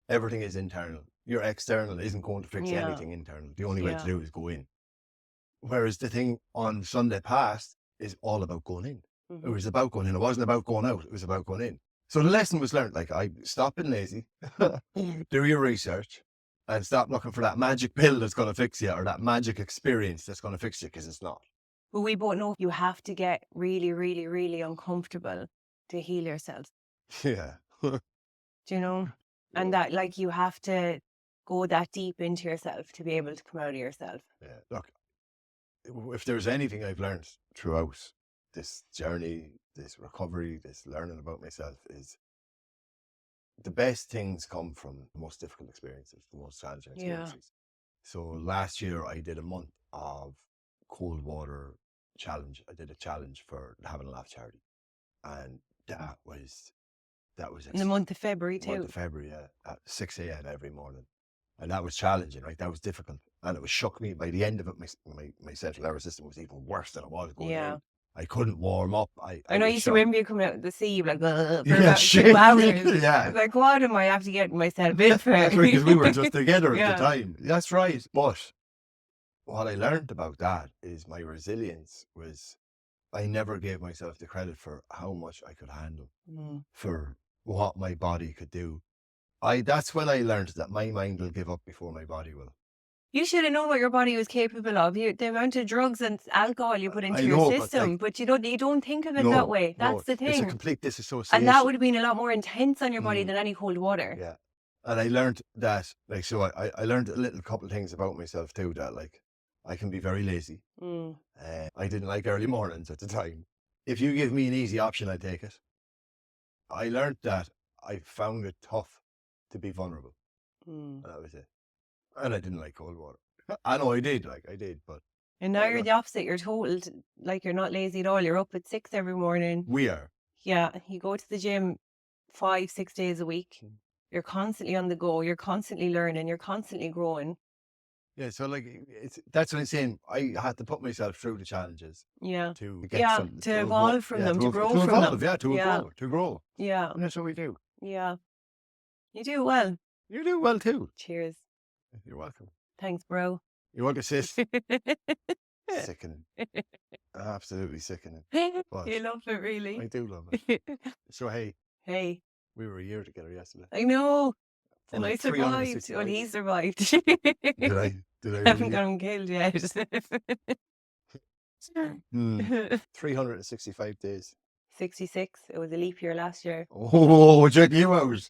everything is internal. Your external isn't going to fix Yeah. anything internal. The only way to Yeah. do it is go in. Whereas the thing on Sunday past is all about going in. It Mhm. was about going in. It wasn't about going out. It was about going in. So the lesson was learned. Like, I stop being lazy, do your research, and stop looking for that magic pill that's going to fix you or that magic experience that's going to fix you, because it's not. But we both know you have to get really, really, really uncomfortable to heal yourself. Yeah. Do you know? And that, like, you have to go that deep into yourself to be able to come out of yourself. Yeah. Look, if there's anything I've learned throughout this journey, this recovery, this learning about myself, is the best things come from the most difficult experiences, the most challenging Yeah. experiences. So last year I did a month of cold water challenge. I did a challenge for the Having a Laugh charity, and that was In the month of February too. month of February, yeah, at 6 a.m. every morning. And that was challenging, right? That was difficult. And it was shook me. By the end of it, my central nervous system was even worse than it was going Yeah. in. I couldn't warm up. I know, I was used to shocked. remember you coming out of the sea, like, for Yeah, about shit. 2 hours. I Yeah. was like, what am I after getting myself in for? That's right, because we were just together Yeah. at the time. That's right. But what I learned about that is my resilience was, I never gave myself the credit for how much I could handle, for what my body could do. That's when I learned that my mind will give up before my body will. You should have known what your body was capable of. The amount of drugs and alcohol you put into I your know, but, system, like, but you don't think of it that way. That's the It's a thing. complete disassociation. And that would have been a lot more intense on your body than any cold water. Yeah. And I learned that, like, so I learned a little couple of things about myself too, that, like, I can be very lazy. I didn't like early mornings at the time. If you give me an easy option, I take it. I learned that I found it tough to be vulnerable. And that was it. And I didn't like cold water. I know I did, but. And now you're the opposite. You're told, like, you're not lazy at all. You're up at 6 every morning. We are. Yeah. You go to the gym 5-6 days a week. You're constantly on the go. You're constantly learning. You're constantly growing. Yeah, so, like, that's what I'm saying. I had to put myself through the challenges. Yeah. To get something. To evolve from them, to grow from evolve, them. yeah, to grow. Yeah. And that's what we do. Yeah. You do well. You do well too. Cheers. You're welcome. Thanks, bro. You want to sit? Sickening. Absolutely sickening. But you love it, really. I do love it. So, hey, we were a year together yesterday. I know. For And like I survived. 365 Well, he days. survived. Did I Haven't really? got him killed yet. 365 days. 66. It was a leap year last year. Oh, check you out.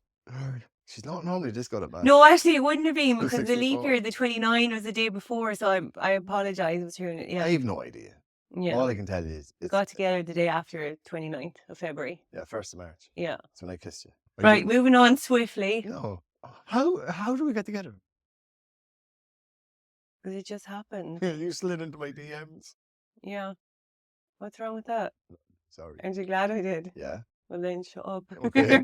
She's not normally this good at math. No, actually, it wouldn't have been, because the 64. leap year, the 29 was the day before, so I apologise. Yeah. I have no idea. Yeah. All I can tell you is We got together the day after 29th of February. Yeah, 1st of March. Yeah. That's when I kissed you. Right, moving on swiftly. No. How do we get together? Because it just happened. You slid into my DMs. Yeah. What's wrong with that? Sorry. Aren't you glad I did? Yeah. Well, then shut up. Okay.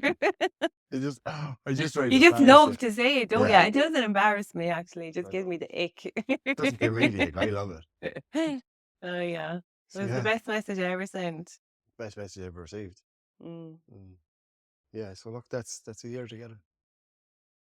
I just tried You to just love to say it, don't Yeah. you? It doesn't embarrass me, actually. It just gives me the ick. It doesn't give me the ick. I love it. Oh, yeah. It So, was yeah, the best message I ever sent. best message I ever received. Mm. Yeah, so look, that's a year together.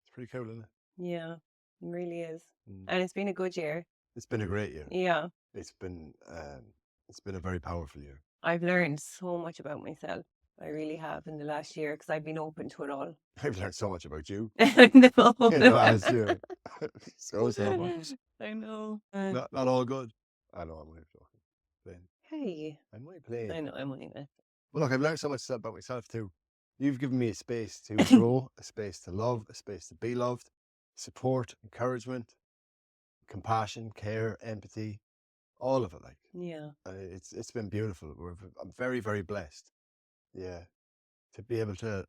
It's pretty cool, isn't it? Yeah, it really is. And it's been a good year. It's been a great year. Yeah. It's been a very powerful year. I've learned so much about myself. I really have in the last year, because I've been open to it all. I've learned so much about you I know. in the last year. so much. I know. Not all good. I know, I'm only joking. Playing. Hey. I'm only playing. I know, I'm only. Well, look, I've learned so much about myself too. You've given me a space to grow, a space to love, a space to be loved, support, encouragement, compassion, care, empathy, all of it. Like, Yeah. it's been beautiful. I'm very, very blessed. Yeah, to be able to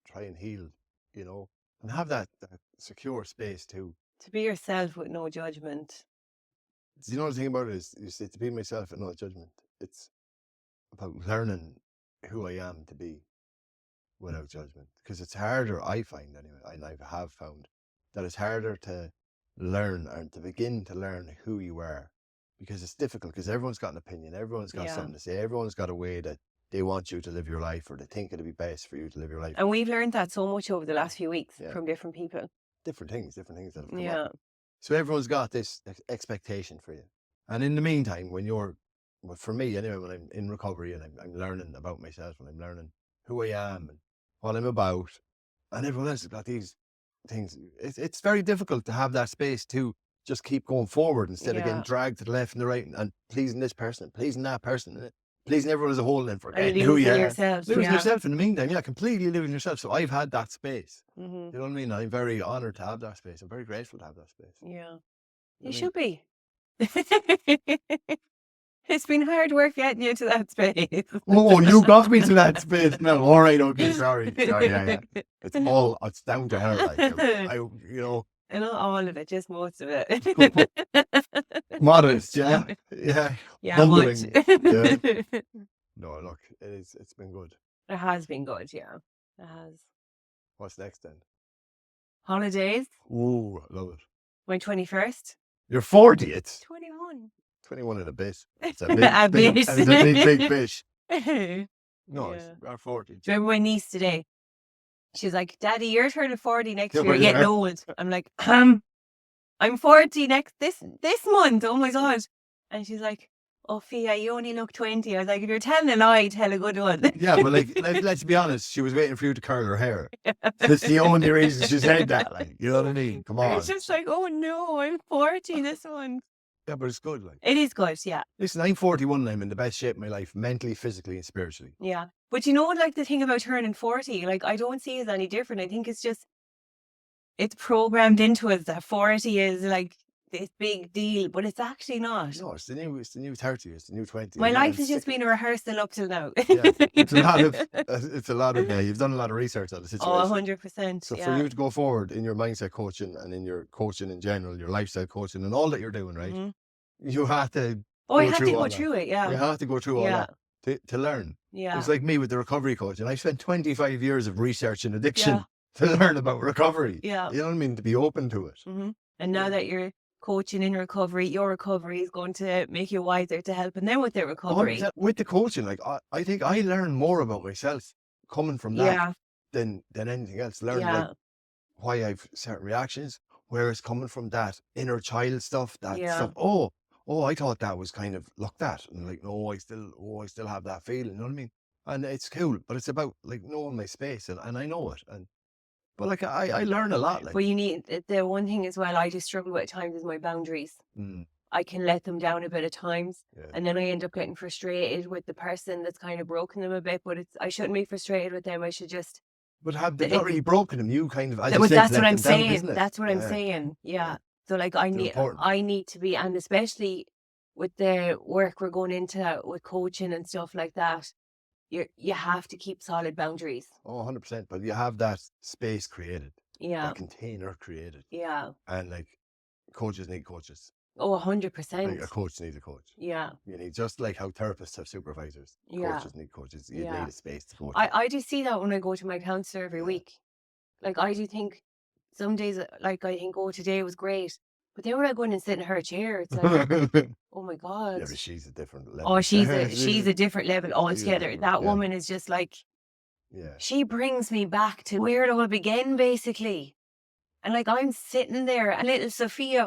try and heal, and have that secure space too. To be yourself with no judgment. Do you know the thing about it is, you say, to be myself and no judgment. It's about learning who I am to be without judgment, because it's harder, I find anyway, and I have found that it's harder to learn and to begin to learn who you are because it's difficult, because everyone's got an opinion, everyone's got Yeah. something to say, everyone's got a way that they want you to live your life, or they think it'll be best for you to live your life. And we've learned that so much over the last few weeks Yeah. from different people. Different things that have come Yeah. up. So everyone's got this expectation for you. And in the meantime, well, for me anyway, when I'm in recovery and I'm learning about myself, and I'm learning who I am and what I'm about, and everyone else has got these things, it's very difficult to have that space to just keep going forward instead of getting Yeah. dragged to the left and the right and pleasing this person, pleasing that person, pleasing everyone as a whole, and And forgetting who you losing are. yourself. Losing Yeah. yourself in the meantime, yeah, completely losing yourself. So I've had that space. hmm You know what I mean? I'm very honoured to have that space. I'm very grateful to have that space. Yeah. You You know should be. It's been hard work getting you to that space. Oh, you got me to that space now. All right, okay, sorry. Yeah. It's down to her. Like, And not all of it, just most of it. modest, yeah. Yeah. Yeah, Humbling. much. Yeah. No, look, it's been good. It has been good, yeah. It has. What's next then? Holidays, Ooh, I love it. my 21st. You're 40. It's 21. 21 and a bit. It's a A big, bit. it's a big fish. No, Yeah. it's our 40. Do you remember my niece today? She's like, Daddy, you're turning 40 next Yeah, year. well, You're getting yeah. old. I'm like, I'm 40 this month. Oh my God. And she's like, oh, Fia, you only look 20. I was like, if you're telling a lie, tell a good one. Yeah, but like, let's be honest. She was waiting for you to curl her hair. That's the only reason she said that. Like, you know what I mean? Come on. It's just like, oh no, I'm 40 this month. Yeah, but it's good. Like, It is good, yeah. listen, I'm 41 and I'm in the best shape of my life, mentally, physically, and spiritually. Yeah. But you know what, like the thing about turning 40, like I don't see it as any different. I think it's just, it's programmed into us that 40 is like this big deal, but it's actually not. No, it's the new 30, it's the new 20. My Yeah, life it's has just sick. been a rehearsal up till now. Yeah, it's a lot of, you've done a lot of research on the Oh, situation. 100%. So yeah. for you to go forward in your mindset coaching and in your coaching in general, your lifestyle coaching and all that you're doing, right? Mhm. You have to Oh, I go have to through go all that. through it, yeah. You have to go through all Yeah. that to learn. Yeah. It's like me with the recovery coach, and I spent 25 years of research and addiction Yeah. to learn about recovery. Yeah. You know what I mean? To be open to it. hmm And now that you're coaching in recovery, your recovery is going to make you wiser to helping them with their recovery. 100%. With the coaching, like I think I learn more about myself coming from that Yeah. than anything else. Learn Yeah. like why I've certain reactions, where it's coming from, that inner child stuff, that Yeah. stuff. Oh, I thought that was kind of looked at, and like, no, I still have that feeling. You know what I mean? And it's cool, but it's about like knowing my space, and I know it. But like I learn a lot. Like, But you need, the one thing as well I just struggle with at times is my boundaries. I can let them down a bit at times, yeah. and then I end up getting frustrated with the person that's kind of broken them a bit. But I shouldn't be frustrated with them. I should just. But they've not really broken them. You kind of, as you But said, that's let what I'm them down, saying. isn't it? That's what I'm Yeah. saying. Yeah. Yeah. So like They're important. I need to be, and especially with the work we're going into with coaching and stuff like that, you have to keep solid boundaries. Oh, 100%. But you have that space created, Yeah. that container created, Yeah. and like coaches need coaches. Oh, Like 100%. a coach needs a coach. Yeah. You need, just like how therapists have supervisors. Yeah. Coaches need coaches. You Yeah. need a space to coach. I do see that when I go to my counselor every Yeah. week. Like I do think some days, like I think, oh, today was great. But then when I go in and sit in her chair, it's like, oh my God. Yeah, but she's a different level. Oh, she's a different level altogether. different, That yeah. woman is just like, Yeah. she brings me back to where it all began, basically. And like I'm sitting there, and little Sophia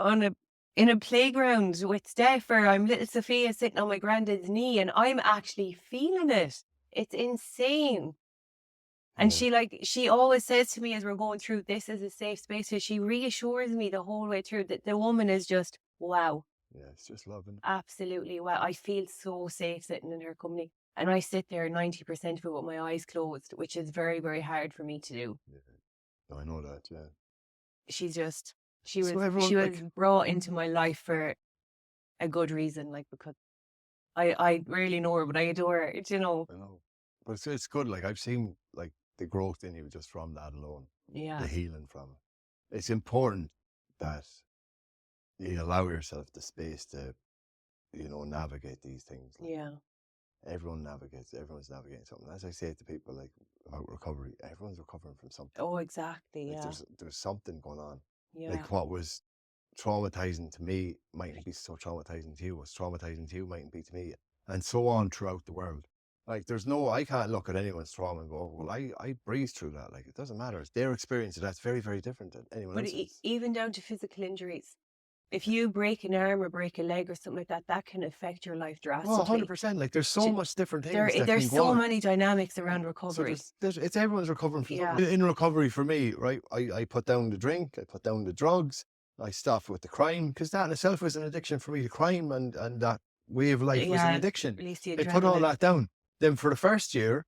in a playground with Steph, or I'm little Sophia sitting on my granddad's knee, and I'm actually feeling it. It's insane. And Yeah. she always says to me as we're going through, this is a safe space. So she reassures me the whole way through that the woman is just, wow. Yeah, it's just loving. Absolutely. Wow. I feel so safe sitting in her company. And I sit there 90% of it with my eyes closed, which is very, very hard for me to do. Yeah. I know that, yeah. She So was everyone, brought into my life for a good reason, like, because I really know her, but I adore her, you know. I know. But it's good. Like, I've seen like the growth in you just from that alone. Yeah. The healing from it. It's important that you allow yourself the space to, navigate these things. Like, Yeah. everyone's navigating something. As I say to people, like, about recovery, everyone's recovering from something. Oh, exactly. Like, Yeah. there's something going on. Yeah. Like what was traumatizing to me mightn't be so traumatizing to you. What's traumatizing to you mightn't be to me, and so on throughout the world. Like, I can't look at anyone's trauma and go, well, I breeze through that. Like, it doesn't matter. It's their experience. That's very, very different than anyone But else's. even down to physical injuries. If you break an arm or break a leg or something like that, that can affect your life drastically. 100%. Like, there's so much different things that There's can so go on. many dynamics around So recovery. it's everyone's recovering from Yeah. something. In recovery for me, right, I put down the drink, I put down the drugs, I stopped with the crime, because that in itself was an addiction for me. The crime and that way of life was an addiction. Release the I put all adrenaline. that down. Then for the first year,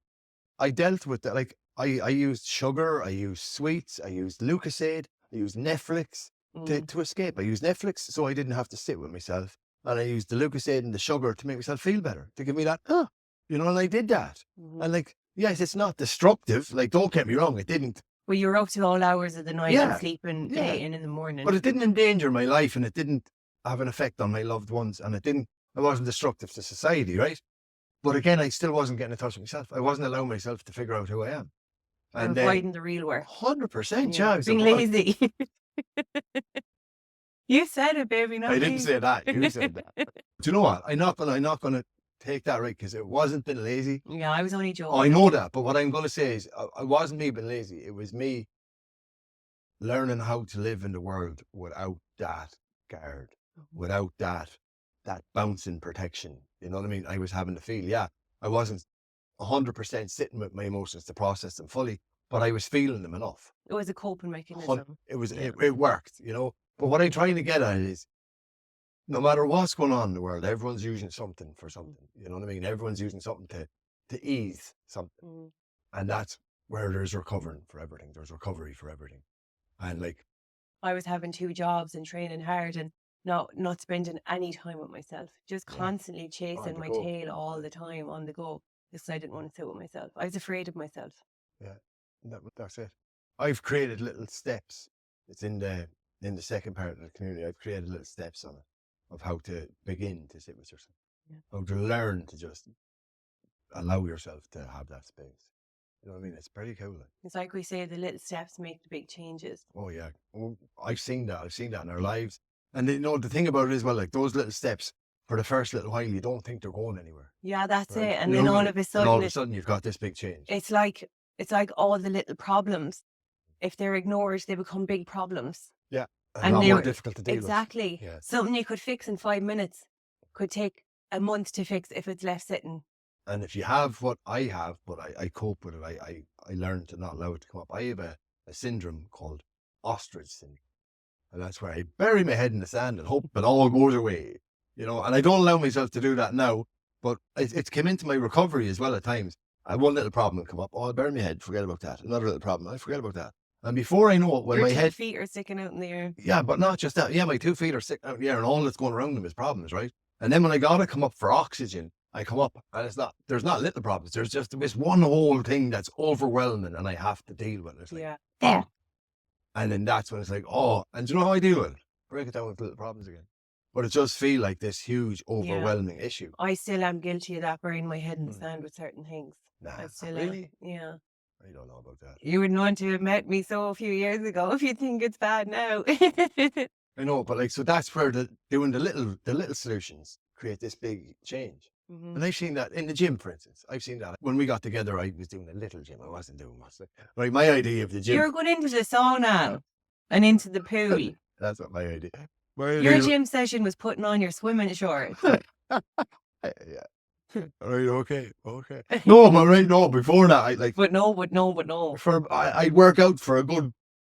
I dealt with that. Like, I used sugar, I used sweets, I used Lucozade, I used Netflix to escape. I used Netflix so I didn't have to sit with myself. And I used the Lucozade and the sugar to make myself feel better, to give me that, and I did that. And like, yes, it's not destructive. Like, don't get me wrong, it didn't. Well, you're up to all hours of the night and sleeping late in the morning. But it didn't endanger my life, and it didn't have an effect on my loved ones, and I wasn't destructive to society, right? But again, I still wasn't getting in touch with myself. I wasn't allowing myself to figure out who I am. And avoiding the real work. 100%, yeah. Being lazy. You said it, baby, not I me. didn't say that. You said that. Do you know what? I'm not gonna take that right, because it wasn't being lazy. Yeah, I was only joking. I know that, but what I'm gonna say is, I wasn't me being lazy. It was me learning how to live in the world without that guard, without that bouncing protection. You know what I mean? I was having to feel, I wasn't 100% sitting with my emotions to process them fully, but I was feeling them enough. It was a coping mechanism. It worked, But what I'm trying to get at is, no matter what's going on in the world, everyone's using something for something. You know what I mean? Everyone's using something to ease something. And that's where there's recovering for everything. There's recovery for everything. And like, I was having 2 jobs and training hard and not spending any time with myself. Just constantly chasing my tail all the time on the go. Because I didn't want to sit with myself. I was afraid of myself. Yeah, that's it. I've created little steps. It's in the second part of the community. I've created little steps on it of how to begin to sit with yourself. How to learn to just allow yourself to have that space. You know what I mean? It's pretty cool. It's like we say, the little steps make the big changes. Oh yeah. I've seen that. I've seen that in our lives. And the thing about it is, well, like, those little steps, for the first little while, you don't think they're going anywhere. Yeah, that's it. And then all of a sudden, you've got this big change. It's like all the little problems, if they're ignored, they become big problems. Yeah. And a lot more difficult to deal with. Exactly. Yeah. Something you could fix in 5 minutes could take a month to fix if it's left sitting. And if you have what I have, but I cope with it, I learned to not allow it to come up. I have a syndrome called ostrich syndrome. And that's where I bury my head in the sand and hope it all goes away. And I don't allow myself to do that now, but it's come into my recovery as well at times. I have one little problem will come up. Oh, I'll bury my head, forget about that. Another little problem, I forget about that. And before I know it, when Your my 2 feet are sticking out in the air. Yeah, but not just that. Yeah, my 2 feet are sticking out in the air, and all that's going around them is problems, right? And then when I gotta come up for oxygen, I come up, and there's not little problems. There's just this one whole thing that's overwhelming, and I have to deal with it. It's like, yeah. And then that's when it's like, and do you know how I deal with it? Break it down with little problems again. But it does feel like this huge, overwhelming issue. I still am guilty of that, burying my head in the sand with certain things. Nah, I still really? Yeah. I don't know about that. You wouldn't want to have met me a few years ago if you think it's bad now. I know, but so that's where doing the little solutions create this big change. Mm-hmm. And I've seen that in the gym, for instance. I've seen that when we got together. I was doing a little gym. I wasn't doing much. Like, my idea of the gym. You're going into the sauna and into the pool. That's what my idea. Your gym session was putting on your swimming shorts. Yeah. Right, okay. No, but right, no, before that, But no. I'd work out for a good,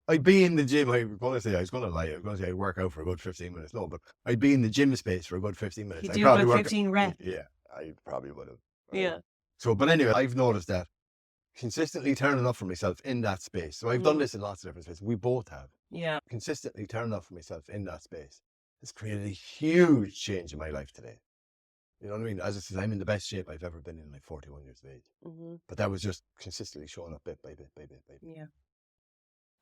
I'd be in the gym, I was going to lie, I'd work out for a good 15 minutes. No, but I'd be in the gym space for a good 15 minutes. You do about 15 reps. Yeah, I probably would have. Right? Yeah. So, but anyway, I've noticed that consistently turning up for myself in that space. So I've done this in lots of different spaces. We both have. Yeah. Consistently turning up for myself in that space has created a huge change in my life today. You know what I mean? As I said, I'm in the best shape I've ever been in, like 41 years of age. Mm-hmm. But that was just consistently showing up bit by bit by bit by bit. Yeah.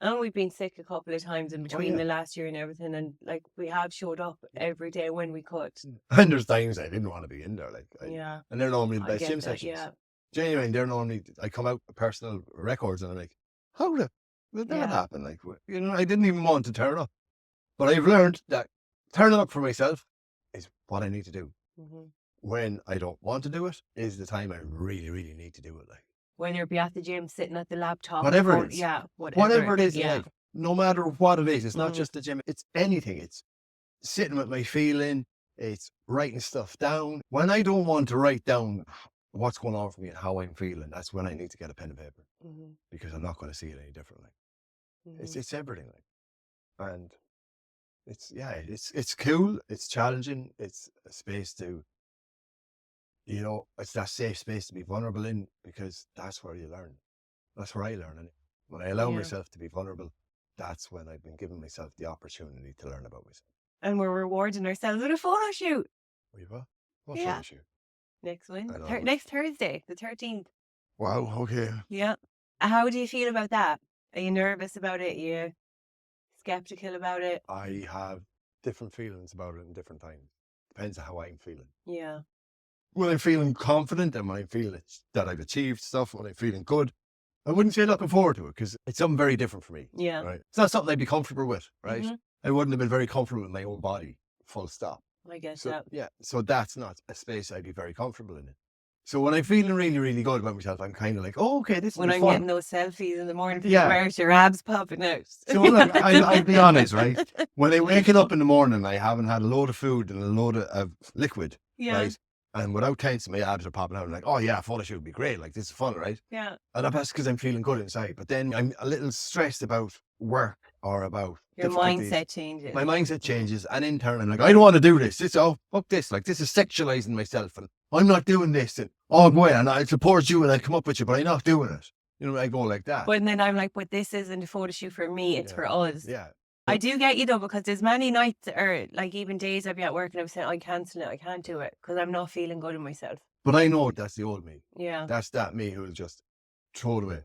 And we've been sick a couple of times in between the last year and everything. And we have showed up every day when we could. And there's times I didn't want to be in there. And they're normally the best gym sessions. Yeah. Genuinely, they're normally, I come out with personal records and I'm like, how did that happen? I didn't even want to turn up. But I've learned that turning up for myself is what I need to do. Mm-hmm. When I don't want to do it is the time I really, really need to do it. Like When you'll be at the gym, sitting at the laptop. whatever phone, it is. yeah, Whatever it is in yeah. life. No matter what it is. It's not Mhm. just the gym. It's anything. It's sitting with my feeling. It's writing stuff down. When I don't want to write down what's going on for me and how I'm feeling, that's when I need to get a pen and paper. Mhm. Because I'm not going to see it any differently. Mhm. It's everything. Like, and it's cool. It's challenging. It's a space to, it's that safe space to be vulnerable in, because that's where you learn. That's where I learn. And when I allow Yeah. myself to be vulnerable, that's when I've been giving myself the opportunity to learn about myself. And we're rewarding ourselves with a photo shoot. What Yeah. photo shoot? Next one. I know. Next Thursday, the 13th. Wow, okay. Yeah. How do you feel about that? Are you nervous about it? Are you skeptical about it? I have different feelings about it in different times. Depends on how I'm feeling. Yeah. When I'm feeling confident and when I feel that I've achieved stuff, when I'm feeling good, I wouldn't say looking forward to it, because it's something very different for me. Yeah. Right? It's not something I'd be comfortable with, right? Mhm. I wouldn't have been very comfortable with my own body, full stop. I guess So that. yeah, so that's not a space I'd be very comfortable in it. So when I'm feeling really, really good about myself, I'm kind of like, oh, okay, this When is I'm fun. getting those selfies in the morning from Yeah. the mirror, your abs popping out. So look, I'll be honest, right? When I'm waking up in the morning, I haven't had a load of food and a load of liquid, Yeah. right? And without tensing, my abs are popping out. I'm like, oh yeah, photo shoot would be great. Like, this is fun, right? Yeah. And that's because I'm feeling good inside. But then I'm a little stressed about work or about Your difficulties. mindset changes. My mindset changes, and in turn, I'm like, I don't want to do this. Fuck this. Like, this is sexualizing myself, and I'm not doing this. And oh, go ahead, and I support you, and I come up with you, but I'm not doing it. I go like that. But then I'm like, but this isn't a photo shoot for me. It's for us. Yeah. I do get you though, because there's many nights or like even days I'd be at work and I'm saying, I cancel it. I can't do it because I'm not feeling good in myself. But I know that's the old me. Yeah. That's that me who'll just throw it away,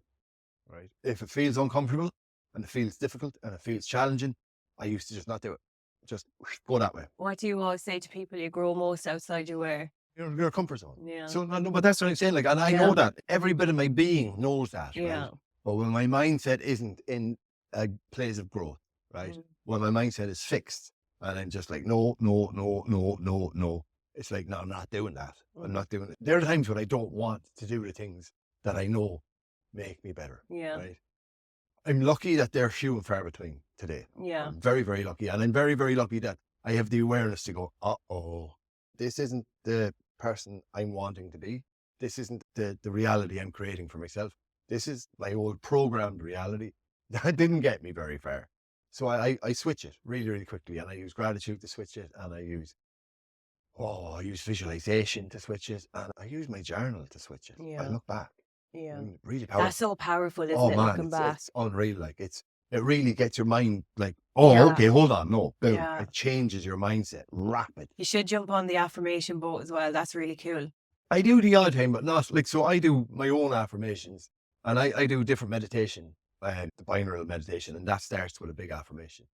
right? If it feels uncomfortable and it feels difficult and it feels challenging, I used to just not do it. Just go that way. What do you always say to people? You grow most outside your way. Your comfort zone. Yeah. So, no, but that's what I'm saying. Like, and I know that. Every bit of my being knows that, Yeah. right? But when my mindset isn't in a place of growth, right? When my mindset is fixed and I'm just like, no. It's like, no, I'm not doing that. I'm not doing it. There are times when I don't want to do the things that I know make me better. Yeah. Right? I'm lucky that they're few and far between today. Yeah. I'm very, very lucky. And I'm very, very lucky that I have the awareness to go, this isn't the person I'm wanting to be. This isn't the reality I'm creating for myself. This is my old programmed reality. That didn't get me very far. So I switch it really, really quickly. And I use gratitude to switch it. And I use visualization to switch it. And I use my journal to switch it. Yeah. I look back. Yeah. Really powerful. That's so powerful, isn't it? Man, Looking back. It's unreal. Like, it really gets your mind like, okay, hold on. No, boom. Yeah. It changes your mindset rapid. You should jump on the affirmation boat as well. That's really cool. I do the odd time, but not like, so I do my own affirmations and I do different meditation, the binaural meditation, and that starts with a big affirmation.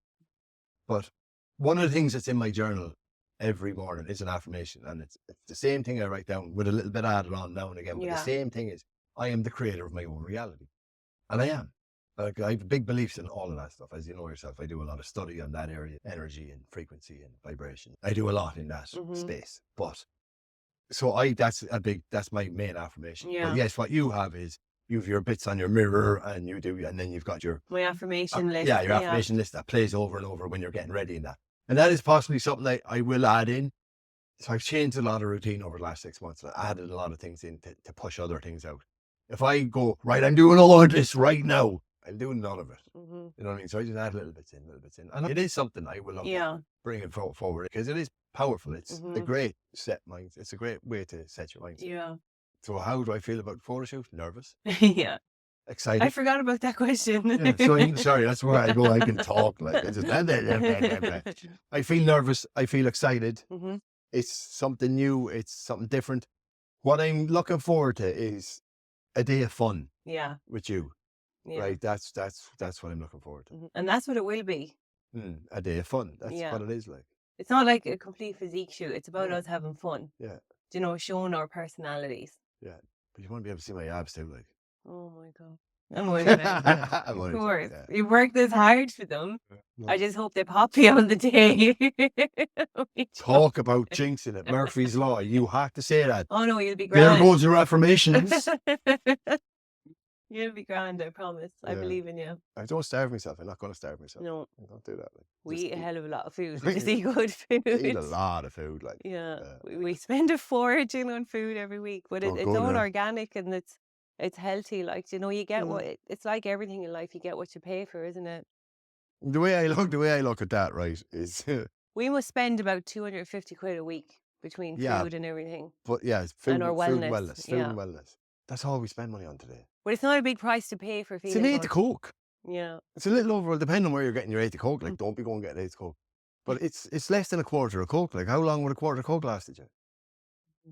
But one of the things that's in my journal every morning is an affirmation, and it's the same thing I write down with a little bit added on now and again. But the same thing is, I am the creator of my own reality, and I am. Like, I have big beliefs in all of that stuff. As you know yourself, I do a lot of study on that area, energy and frequency and vibration. I do a lot in that space. But so that's my main affirmation. Yeah. But yes, what you have is, you have your bits on your mirror, and then you've got my affirmation list. Yeah, your affirmation list that plays over and over when you're getting ready in that. And that is possibly something I will add in. So I've changed a lot of routine over the last 6 months. I added a lot of things in to push other things out. If I go, right, I'm doing all of this right now, I'm doing none of it. You know what I mean? So I just add little bits in. And it is something I will love bringing forward, because it is powerful. It's a great mind. It's a great way to set your mind. Yeah. So how do I feel about the photo shoot? Nervous. Yeah. Excited. I forgot about that question. Yeah, so sorry, that's where I go. I can talk like it's just, I feel nervous. I feel excited. It's something new. It's something different. What I'm looking forward to is a day of fun. Yeah. With you. Yeah. Right. That's what I'm looking forward to. And that's what it will be. A day of fun. That's what it is like. It's not like a complete physique shoot. It's about us having fun. Yeah. Showing our personalities. Yeah. But you want to be able to see my abs too, like. Oh my God. I'm only joking. I'm Of only course. joking, You worked this hard for them. yeah. I just hope they pop you on the day. Only Talk about jinxing it. Murphy's Law. You have to say that. Oh no, you'll be There grand. goes your affirmations. You'll be grand, I promise. I Yeah. believe in you. I don't starve myself. I'm not going to starve myself. No, I don't do that. Like, we just eat a hell of a lot of food. we We just eat good food. eat a lot of food. Like, Yeah, we spend a fortune on food every week, but Oh, it's good, all yeah. organic and it's healthy. Like, you know, you get Mm. it's like everything in life. You get what you pay for, isn't it? The way I look at that, right, is We must spend about 250 quid a week between Yeah, food and everything. but yeah, it's food, And our food and wellness, wellness, food yeah. and wellness. That's all we spend money on today. But it's not a big price to pay for It's feeling an eighth good. of Coke. Yeah. It's a little over, depending on where you're getting your eighth of Coke. Like, don't be going to get an eighth of Coke. But it's less than a quarter of Coke. Like, how long would a quarter of Coke lasted you?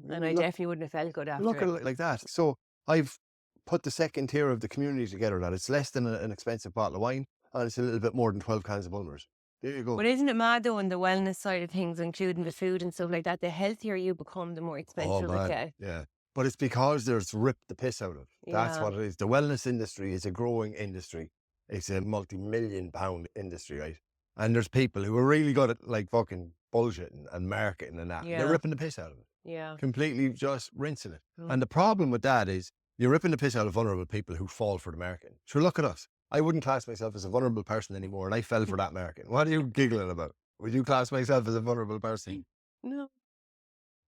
And I definitely wouldn't have felt good after Look at it. it like that. So I've put the second tier of the community together that it's less than an expensive bottle of wine, and it's a little bit more than 12 cans of Bulmers. There you go. But isn't it mad though, on the wellness side of things, including the food and stuff like that, the healthier you become, the more expensive it gets. Yeah. But it's because there's ripped the piss out of. That's Yeah. what it is. The wellness industry is a growing industry. It's a multi-million pound industry, right? And there's people who are really good at like fucking bullshitting and marketing and that. Yeah. They're ripping the piss out of it. Yeah. Completely just rinsing it. Mm. And the problem with that is you're ripping the piss out of vulnerable people who fall for the marketing. Sure, look at us. I wouldn't class myself as a vulnerable person anymore, and I fell for that marketing. What are you giggling about? Would you class myself as a vulnerable person? No.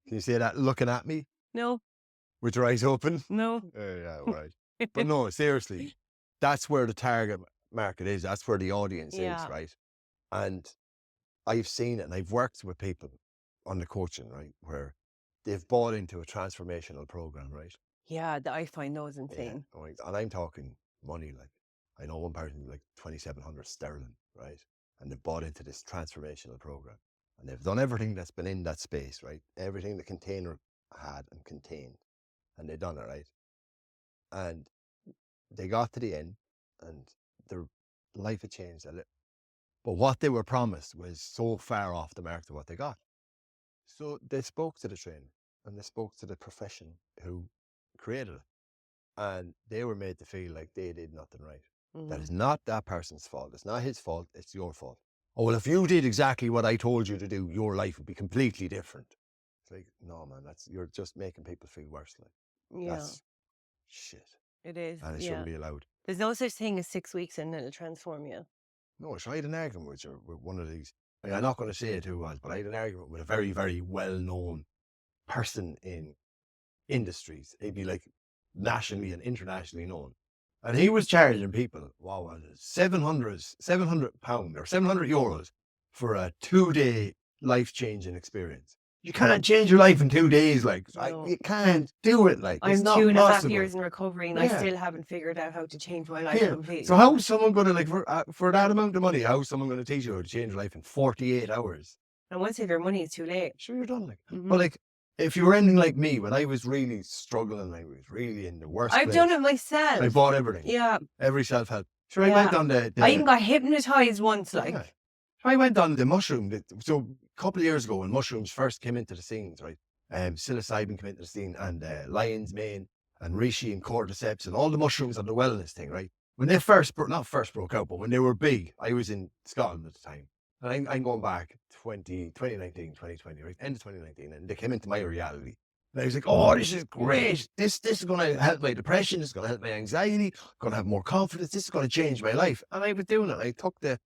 Can you say that looking at me No. with your eyes open? No. Yeah, right. But no, seriously, that's where the target market is. That's where the audience is, Yeah. right? And I've seen it, and I've worked with people on the coaching, right, where they've bought into a transformational program, right? Yeah, I find those Yeah, insane. right. And I'm talking money. Like, I know one person like 2,700 sterling, right? And they've bought into this transformational program, and they've done everything that's been in that space, right? Everything the container had and contained, and they've done it, right? And they got to the end, and their life had changed a little. But what they were promised was so far off the mark to what they got. So they spoke to the trainer, and they spoke to the profession who created it. And they were made to feel like they did nothing right. That is not that person's fault. It's not his fault. It's your fault. Oh, well, if you did exactly what I told you to do, your life would be completely different. It's like, no, man, you're just making people feel worse. Like, Yeah. that's shit. It is. And it Yeah. shouldn't be allowed. There's no such thing as 6 weeks and it'll transform you. No, I had an argument with one of these. I'm not going to say it who was, but I had an argument with a very, very well-known person in industries. He'd be like nationally and internationally known. And he was charging people, wow, £700 or 700 euros for a 2-day life-changing experience. You can't change your life in 2 days. Like, No. you can't do it. Like, it's I'm not 2.5 possible. years in recovery and I Yeah. still haven't figured out how to change my life Yeah. completely. So how's someone going to, like, for that amount of money, how's someone going to teach you how to change your life in 48 hours? And once you have your money, it's too late. Sure, you're done. Like, Mhm. but like, if you were anything like me, when I was really struggling, I was really in the worst I've place, done it myself. I bought everything. Yeah. Every self-help. Sure, I Yeah. went on the I even got hypnotized once, like. Yeah. I went on the mushroom. So a couple of years ago, when mushrooms first came into the scenes, right? Psilocybin came into the scene, and lion's mane and reishi and cordyceps and all the mushrooms on the wellness thing, right? When they not first broke out, but when they were big, I was in Scotland at the time. And I'm going back 2019, 2020, right? End of 2019, and they came into my reality. And I was like, oh, this is great. This is going to help my depression. It's going to help my anxiety. I'm going to have more confidence. This is going to change my life. And I was doing it. I took the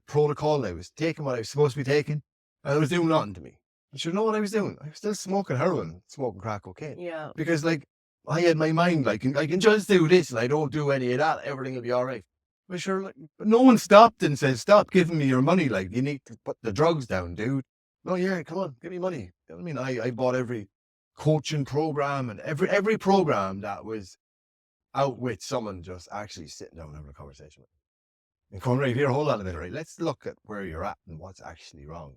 protocol, and I was taking what I was supposed to be taking, and it was doing nothing to me. But you know what I was doing? I was still smoking heroin, smoking crack cocaine. Yeah. Because, like, I had my mind, like, I can just do this, and I don't do any of that. Everything will be all right. But sure, like, no one stopped and said, stop giving me your money. Like, you need to put the drugs down, dude. No, yeah, come on, give me money. You know what I mean? I bought every coaching program and every program that was out with someone just actually sitting down and having a conversation with. And going, right, here, hold on a minute, right? Let's look at where you're at and what's actually wrong.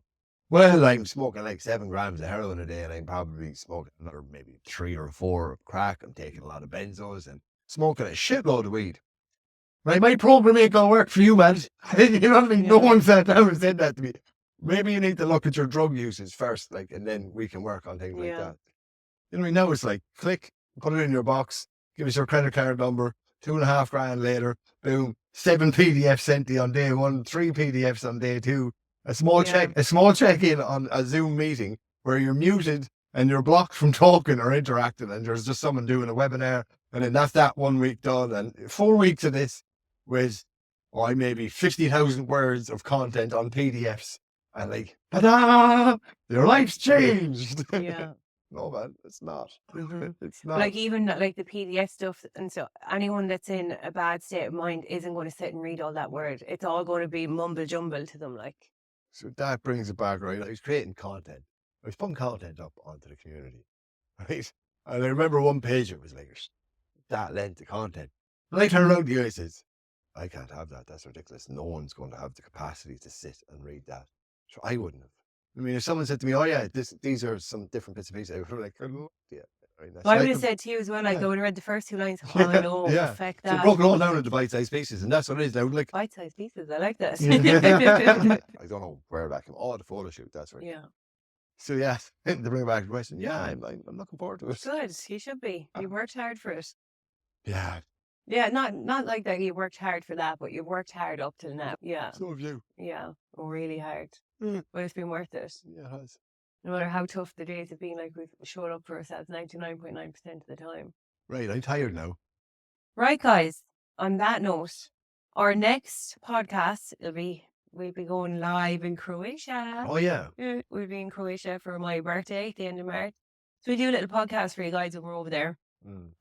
Well, I'm smoking like 7 grams of heroin a day, and I'm probably smoking another maybe 3 or 4 of crack. I'm taking a lot of benzos and smoking a shitload of weed. Right, my program ain't gonna work for you, man. You know what I mean? Yeah. No one sat down and said that to me. Maybe you need to look at your drug uses first, like, and then we can work on things like Yeah. that. You know what I mean? Now it's like, click, put it in your box, give us your credit card number, 2.5 grand later, boom, 7 PDFs sent to you on day 1, 3 PDFs on day 2. A small check-in on a Zoom meeting where you're muted and you're blocked from talking or interacting, and there's just someone doing a webinar, and then that's that 1 week done. And 4 weeks of this with, maybe 50,000 words of content on PDFs, and like, ta-da! Your life's changed. Yeah. No, man, it's not. Mhm. It's not. Like even like the PDF stuff, and so anyone that's in a bad state of mind isn't going to sit and read all that word. It's all going to be mumble jumble to them. Like, So that brings it back, right? I was creating content. I was putting content up onto the community, right? And I remember one page, it was like that length of content. And I turned around to you and I says, I can't have that. That's ridiculous. No one's going to have the capacity to sit and read that. So I wouldn't have. I mean, if someone said to me, "Oh yeah, these are some different bits of pieces," I would have like, "Oh, yeah." Right, I would have said to you as well, like, I would have read the first 2 lines. Oh, I know, affect So that. broke it all down into bite-sized pieces, and that's what it is now. Like Bite-sized pieces. I like that. I don't know where that came. Oh, the photo shoot. That's right. Yeah. So yeah, to bring it back to the question, yeah, I'm looking forward to it. Good. You should be. You worked hard for it. Yeah. Yeah, not like that you worked hard for that, but you've worked hard up till now. Yeah. So have you. Yeah. Really hard. Mm. But it's been worth it. Yeah, it has. No matter how tough the days have been, like we've showed up for ourselves 99.9% of the time. Right, I'm tired now. Right, guys. On that note, our next podcast we'll be going live in Croatia. Oh yeah. We'll be in Croatia for my birthday at the end of March. So we do a little podcast for you guys when we're over there.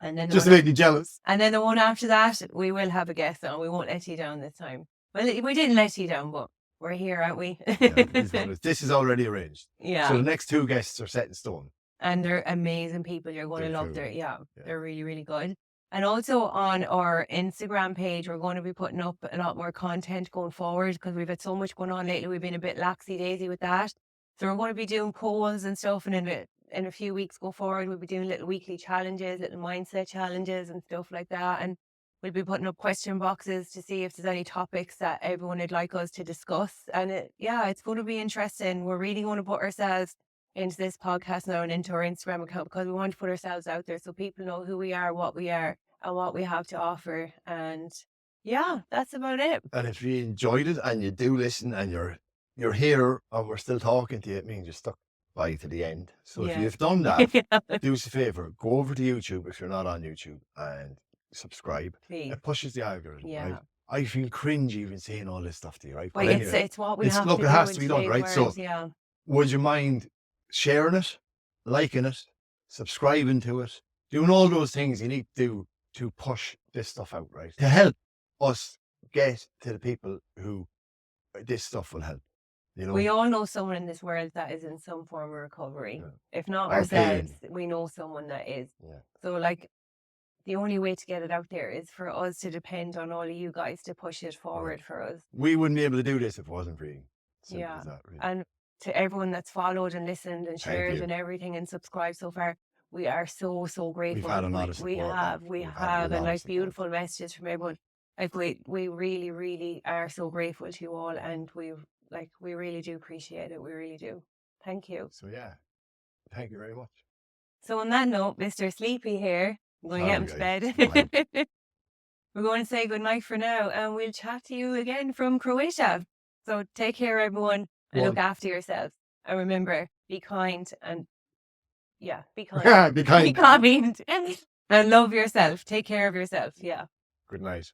And then just to make you jealous. And then the one after that, we will have a guest on. We won't let you down this time. Well, we didn't let you down, but we're here, aren't we? This is already arranged. Yeah. So the next 2 guests are set in stone. And they're amazing people. You're going to love their, they're really, really good. And also on our Instagram page, we're going to be putting up a lot more content going forward because we've had so much going on lately. We've been a bit laxy-daisy with that. So we're going to be doing polls and stuff, and in a few weeks go forward, we'll be doing little weekly challenges, little mindset challenges and stuff like that. And we'll be putting up question boxes to see if there's any topics that everyone would like us to discuss. And it's going to be interesting. We're really going to put ourselves into this podcast now and into our Instagram account because we want to put ourselves out there so people know who we are, and what we have to offer. And yeah, that's about it. And if you enjoyed it and you do listen and you're here and we're still talking to you, it means you're stuck by to the end. So if you've done that, do us a favor, go over to YouTube if you're not on YouTube and subscribe. Please. It pushes the algorithm, Yeah. right? I feel cringe even saying all this stuff to you, right? But anyway, it's what we have to do. Look, it has to be done, right? World, so would you mind sharing it, liking it, subscribing to it, doing all those things you need to do to push this stuff out, right? To help us get to the people who this stuff will help. You know? We all know someone in this world that is in some form of recovery. Yeah. If not ourselves, we know someone that is. Yeah. So like the only way to get it out there is for us to depend on all of you guys to push it forward for us. We wouldn't be able to do this if it wasn't for you. Simple as that, really. And to everyone that's followed and listened and shared and everything and subscribed so far, we are so grateful. We've had a lot of support. We have and like beautiful messages from everyone. Like we really, really are so grateful to you all, and we really do appreciate it. We really do. Thank you. So yeah, thank you very much. So on that note, Mr. Sleepy here, I'm going to get him to bed. We're going to say goodnight for now, and we'll chat to you again from Croatia. So take care, everyone, and look after yourselves. And remember, be kind and be kind. Be kind. Be kind and love yourself. Take care of yourself. Yeah. Good night.